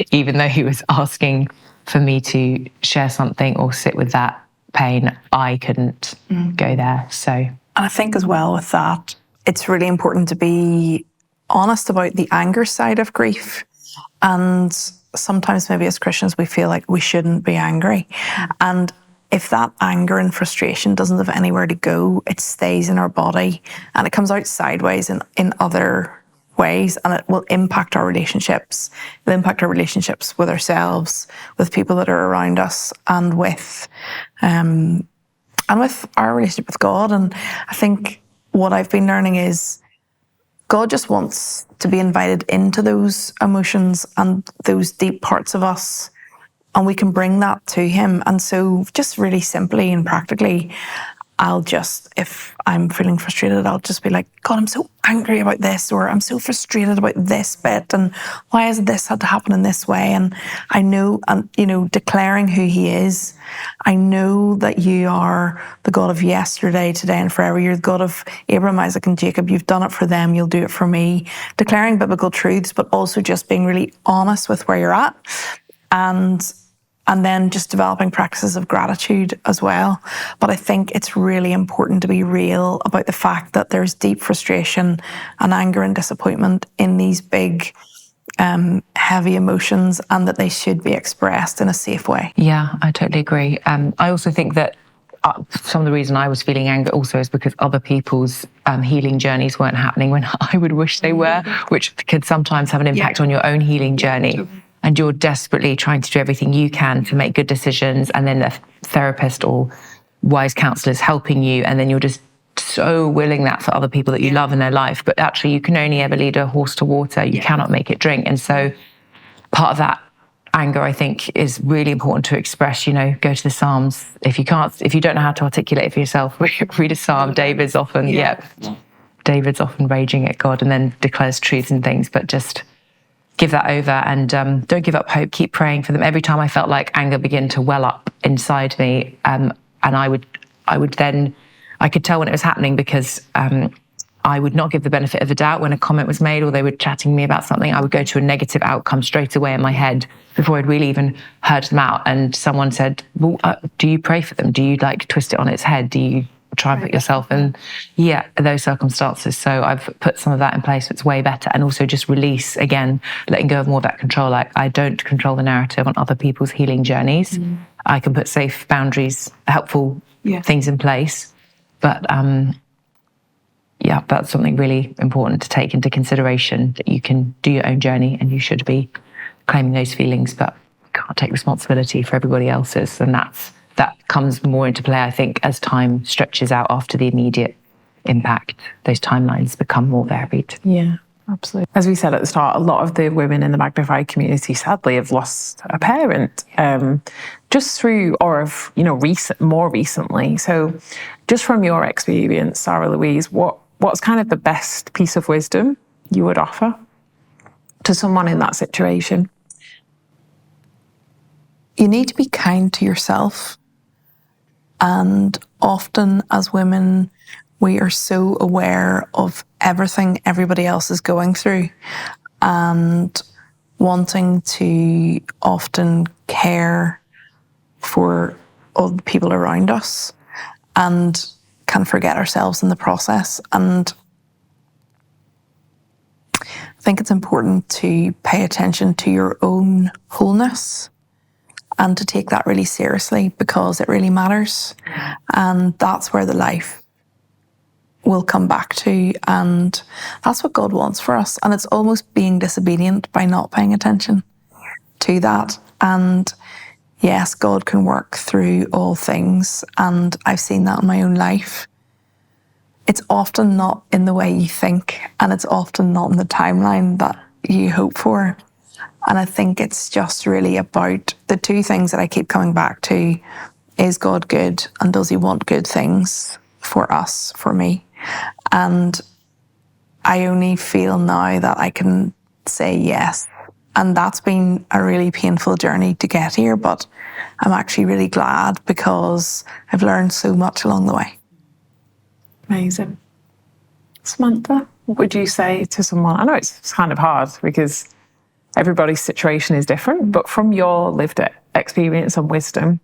even though he was asking for me to share something or sit with that pain, I couldn't go there. So, and I think as well with that, it's really important to be honest about the anger side of grief. And sometimes maybe as Christians, we feel like we shouldn't be angry. And if that anger and frustration doesn't have anywhere to go, it stays in our body and it comes out sideways in other ways, and it will impact our relationships. It'll impact our relationships with ourselves, with people that are around us, and with our relationship with God. And I think what I've been learning is God just wants to be invited into those emotions and those deep parts of us, and we can bring that to him. And so just really simply and practically, if I'm feeling frustrated, I'll just be like, God, I'm so angry about this, or I'm so frustrated about this bit, and why has this had to happen in this way? And I know, and declaring who he is. I know that you are the God of yesterday, today, and forever. You're the God of Abraham, Isaac, and Jacob. You've done it for them. You'll do it for me. Declaring biblical truths, but also just being really honest with where you're at. And then just developing practices of gratitude as well. But I think it's really important to be real about the fact that there's deep frustration and anger and disappointment in these big, heavy emotions, and that they should be expressed in a safe way. Yeah, I totally agree. I also think that some of the reason I was feeling anger also is because other people's healing journeys weren't happening when I would wish they were, which could sometimes have an impact on your own healing journey. And you're desperately trying to do everything you can to make good decisions, and then the therapist or wise counselor is helping you, and then you're just so willing that for other people that you love in their life. But actually, you can only ever lead a horse to water. You cannot make it drink. And so part of that anger, I think, is really important to express. Go to the Psalms. If you don't know how to articulate it for yourself, read a Psalm. David's often raging at God and then declares truths and things, but just give that over and don't give up hope. Keep praying for them. Every time I felt like anger begin to well up inside me, and I could tell when it was happening, because I would not give the benefit of the doubt when a comment was made or they were chatting to me about something. I would go to a negative outcome straight away in my head before I'd really even heard them out. And someone said, well, do you pray for them? Do you twist it on its head? Do you try and put yourself in, those circumstances. So I've put some of that in place. So it's way better. And also just release, again, letting go of more of that control. Like, I don't control the narrative on other people's healing journeys. I can put safe boundaries, helpful things in place. But that's something really important to take into consideration, that you can do your own journey and you should be claiming those feelings, but can't take responsibility for everybody else's. And that comes more into play, I think, as time stretches out after the immediate impact. Those timelines become more varied. Yeah, absolutely. As we said at the start, a lot of the women in the Magnify community sadly have lost a parent, just through, or of, more recently. So just from your experience, Sara-Louise, what's kind of the best piece of wisdom you would offer to someone in that situation? You need to be kind to yourself. And often as women, we are so aware of everything everybody else is going through and wanting to often care for all the people around us and can forget ourselves in the process. And I think it's important to pay attention to your own wholeness and to take that really seriously, because it really matters. And that's where the life will come back to. And that's what God wants for us. And it's almost being disobedient by not paying attention to that. And yes, God can work through all things. And I've seen that in my own life. It's often not in the way you think, and it's often not in the timeline that you hope for. And I think it's just really about the two things that I keep coming back to. Is God good, and does he want good things for us, for me? And I only feel now that I can say yes. And that's been a really painful journey to get here, but I'm actually really glad because I've learned so much along the way. Amazing. Samantha, what would you say to someone? I know it's kind of hard because everybody's situation is different, but from your lived experience and wisdom,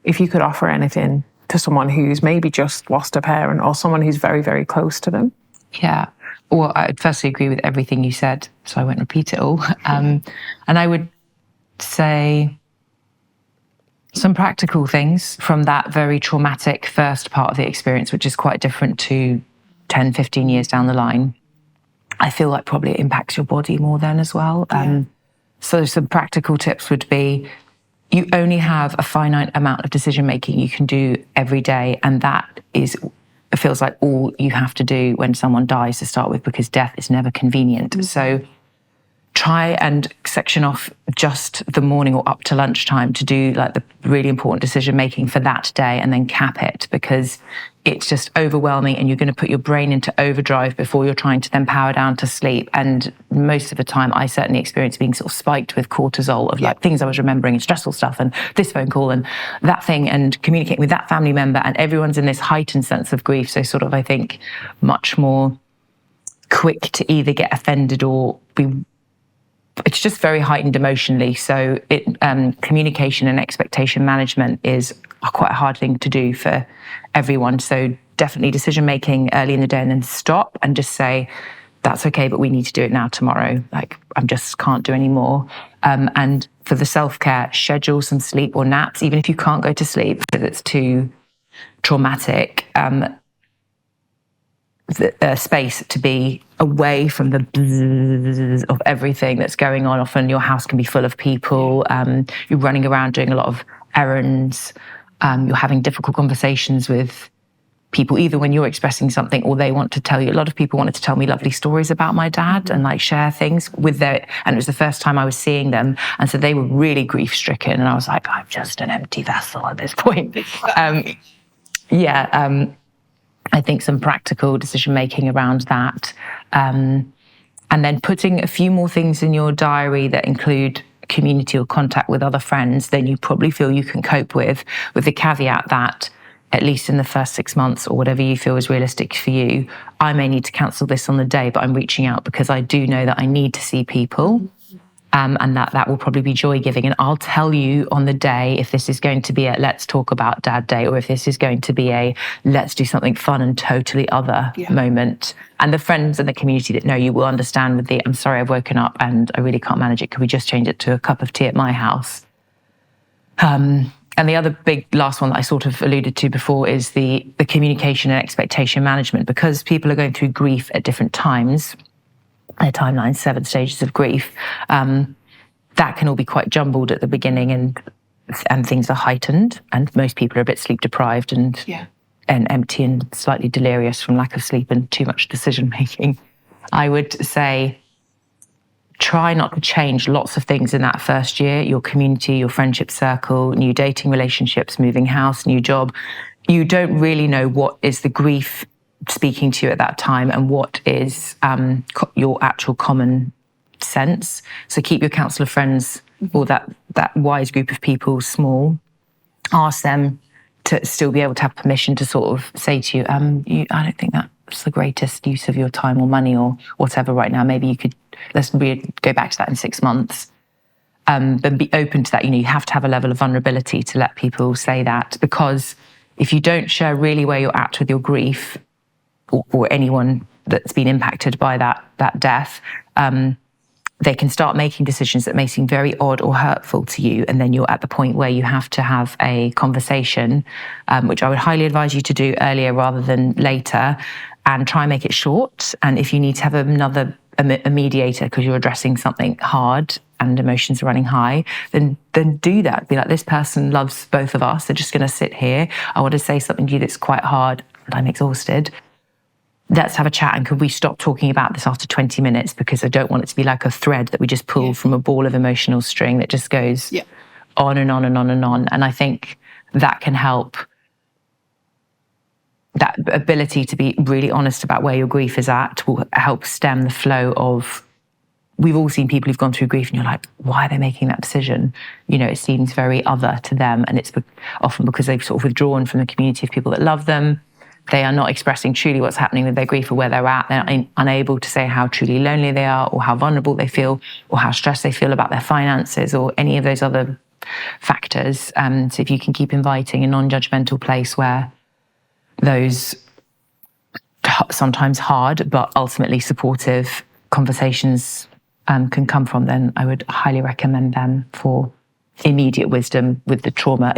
if you could offer anything to someone who's maybe just lost a parent or someone who's very, very close to them. Yeah. Well, I'd firstly agree with everything you said, so I won't repeat it all. And I would say some practical things from that very traumatic first part of the experience, which is quite different to 10, 15 years down the line. I feel like probably it impacts your body more then as well. So some practical tips would be, you only have a finite amount of decision-making you can do every day. And that it feels like all you have to do when someone dies to start with, because death is never convenient. So try and section off just the morning or up to lunchtime to do like the really important decision-making for that day, and then cap it, because it's just overwhelming and you're going to put your brain into overdrive before you're trying to then power down to sleep. And most of the time, I certainly experienced being sort of spiked with cortisol of like things I was remembering and stressful stuff and this phone call and that thing and communicating with that family member, and everyone's in this heightened sense of grief. So sort of, I think, much more quick to either get offended or it's just very heightened emotionally. So communication and expectation management is quite a hard thing to do for everyone. So definitely decision-making early in the day, and then stop and just say, that's okay, but we need to do it now, tomorrow. Like, I just can't do any more. And for the self-care, schedule some sleep or naps, even if you can't go to sleep because it's too traumatic. Space to be away from the bzzz of everything that's going on. Often your house can be full of people. You're running around doing a lot of errands. You're having difficult conversations with people, either when you're expressing something or they want to tell you. A lot of people wanted to tell me lovely stories about my dad and like share things with and it was the first time I was seeing them. And so they were really grief stricken. And I was like, I'm just an empty vessel at this point. I think some practical decision-making around that. And then putting a few more things in your diary that include community or contact with other friends than you probably feel you can cope with the caveat that, at least in the first 6 months or whatever you feel is realistic for you, I may need to cancel this on the day, but I'm reaching out because I do know that I need to see people. And that will probably be joy giving. And I'll tell you on the day if this is going to be a let's talk about dad day, or if this is going to be a let's do something fun and totally other moment. And the friends and the community that know you will understand with the, I'm sorry, I've woken up and I really can't manage it. Could we just change it to a cup of tea at my house? And the other big last one that I sort of alluded to before is the communication and expectation management, because people are going through grief at different times. Their timeline, 7 stages of grief, that can all be quite jumbled at the beginning, and things are heightened, and most people are a bit sleep deprived and empty and slightly delirious from lack of sleep and too much decision making. I would say try not to change lots of things in that first year, your community, your friendship circle, new dating relationships, moving house, new job. You don't really know what is the grief speaking to you at that time and what is your actual common sense. So keep your council of friends or that wise group of people small. Ask them to still be able to have permission to sort of say to you, I don't think that's the greatest use of your time or money or whatever right now. Maybe you could, let's go back to that in 6 months. But be open to that. You have to have a level of vulnerability to let people say that, because if you don't share really where you're at with your grief, or anyone that's been impacted by that death, they can start making decisions that may seem very odd or hurtful to you. And then you're at the point where you have to have a conversation, which I would highly advise you to do earlier rather than later, and try and make it short. And if you need to have a mediator because you're addressing something hard and emotions are running high, then do that. Be like, this person loves both of us. They're just going to sit here. I want to say something to you that's quite hard and I'm exhausted. Let's have a chat, and could we stop talking about this after 20 minutes, because I don't want it to be like a thread that we just pull from a ball of emotional string that just goes on and on and on and on. And I think that can help. That ability to be really honest about where your grief is at will help stem the flow of, we've all seen people who've gone through grief and you're like, why are they making that decision? It seems very other to them, and it's often because they've sort of withdrawn from the community of people that love them. They are not expressing truly what's happening with their grief or where they're at. They're unable to say how truly lonely they are, or how vulnerable they feel, or how stressed they feel about their finances, or any of those other factors. So if you can keep inviting a non-judgmental place where those sometimes hard but ultimately supportive conversations can come from, then I would highly recommend them for immediate wisdom with the trauma.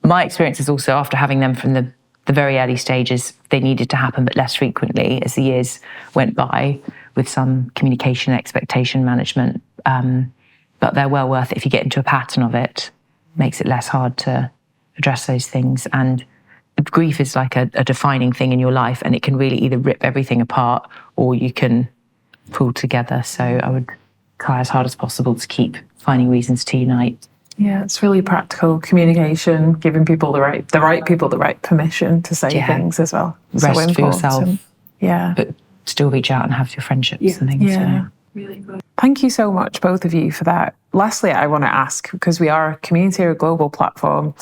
My experience is also, after having them from the very early stages, they needed to happen, but less frequently as the years went by, with some communication and expectation management. But they're well worth it if you get into a pattern of it. Makes it less hard to address those things. And grief is like a defining thing in your life, and it can really either rip everything apart or you can pull together. So I would try as hard as possible to keep finding reasons to unite. Yeah, it's really practical communication, giving people the right people the right permission to say things as well. Rest so for yourself. Yeah. But still reach out and have your friendships and things. Yeah. So. Really good. Thank you so much, both of you, for that. Lastly, I want to ask, because we are a community or a global platform,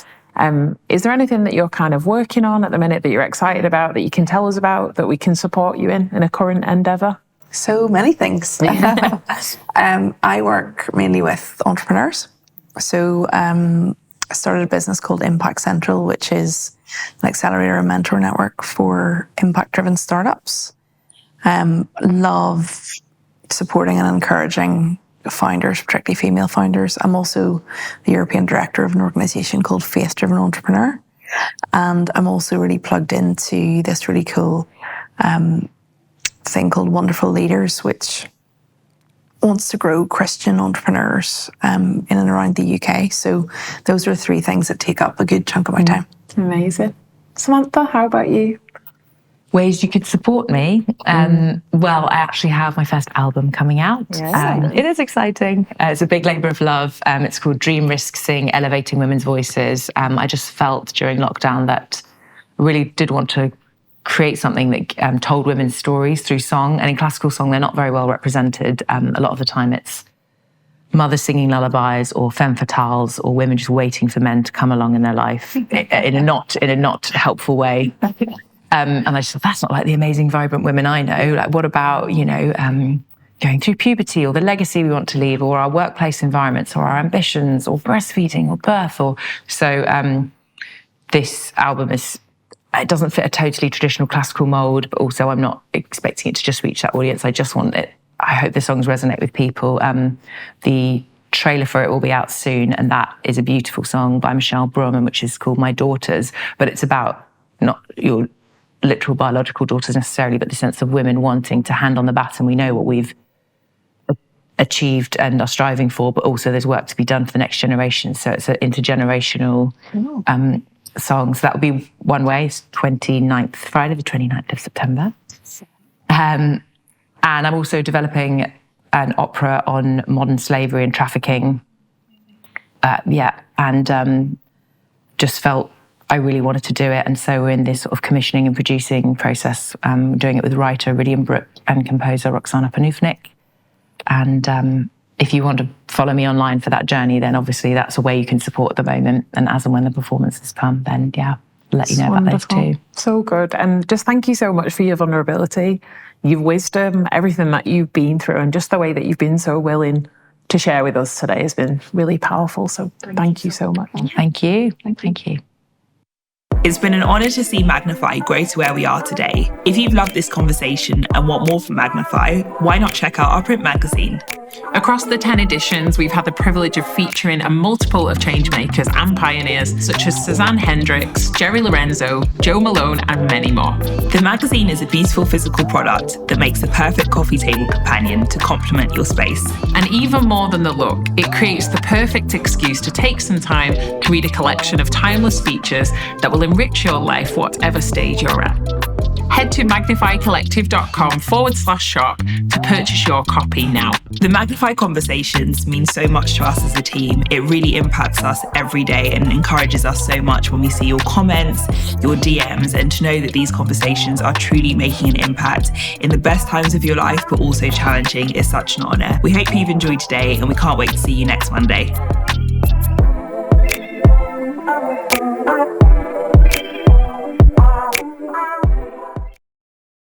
is there anything that you're kind of working on at the minute that you're excited about, that you can tell us about, that we can support you in a current endeavour? So many things. I work mainly with entrepreneurs. So I started a business called Impact Central, which is an accelerator and mentor network for impact-driven startups. Love supporting and encouraging founders, particularly female founders. I'm also the European director of an organisation called Faith-Driven Entrepreneur. And I'm also really plugged into this really cool thing called Wonderful Leaders, which wants to grow Christian entrepreneurs in and around the UK. So those are 3 things that take up a good chunk of my time. Amazing. Samantha, how about you? Ways you could support me. Well, I actually have my first album coming out. Yes. It is exciting. It's a big labour of love. It's called Dream, Risk, Sing, Elevating Women's Voices. I just felt during lockdown that I really did want to create something that told women's stories through song. And in classical song, they're not very well represented. A lot of the time it's mothers singing lullabies, or femme fatales, or women just waiting for men to come along in their life in a not helpful way. And I just thought, that's not like the amazing, vibrant women I know. Like, what about, going through puberty, or the legacy we want to leave, or our workplace environments, or our ambitions, or breastfeeding, or birth. This album it doesn't fit a totally traditional classical mold, but also I'm not expecting it to just reach that audience. I just want it. I hope the songs resonate with people. The trailer for it will be out soon, and that is a beautiful song by Michelle Brumman, which is called My Daughters, but it's about not your literal biological daughters necessarily, but the sense of women wanting to hand on the baton. We know what we've achieved and are striving for, but also there's work to be done for the next generation. So it's an intergenerational song. So that would be one way. It's Friday the 29th of September. And I'm also developing an opera on modern slavery and trafficking. Just felt I really wanted to do it. And so we're in this sort of commissioning and producing process, doing it with writer Rydian Brook and composer Roxana Panufnik. And if you want to follow me online for that journey, then obviously that's a way you can support at the moment. And as and when the performances come, then I'll let you know about those too. So good. And just thank you so much for your vulnerability, your wisdom, everything that you've been through, and just the way that you've been so willing to share with us today has been really powerful. So thank you so much. Thank you. Thank you. It's been an honour to see Magnify grow to where we are today. If you've loved this conversation and want more from Magnify, why not check out our print magazine? Across the 10 editions, we've had the privilege of featuring a multiple of changemakers and pioneers such as Suzanne Hendricks, Jerry Lorenzo, Joe Malone, and many more. The magazine is a beautiful physical product that makes the perfect coffee table companion to complement your space. And even more than the look, it creates the perfect excuse to take some time to read a collection of timeless features that will enrich your life whatever stage you're at. Head to magnifycollective.com/shop to purchase your copy now. The Magnify Conversations mean so much to us as a team. It really impacts us every day and encourages us so much when we see your comments, your DMs, and to know that these conversations are truly making an impact in the best times of your life, but also challenging, is such an honour. We hope you've enjoyed today, and we can't wait to see you next Monday.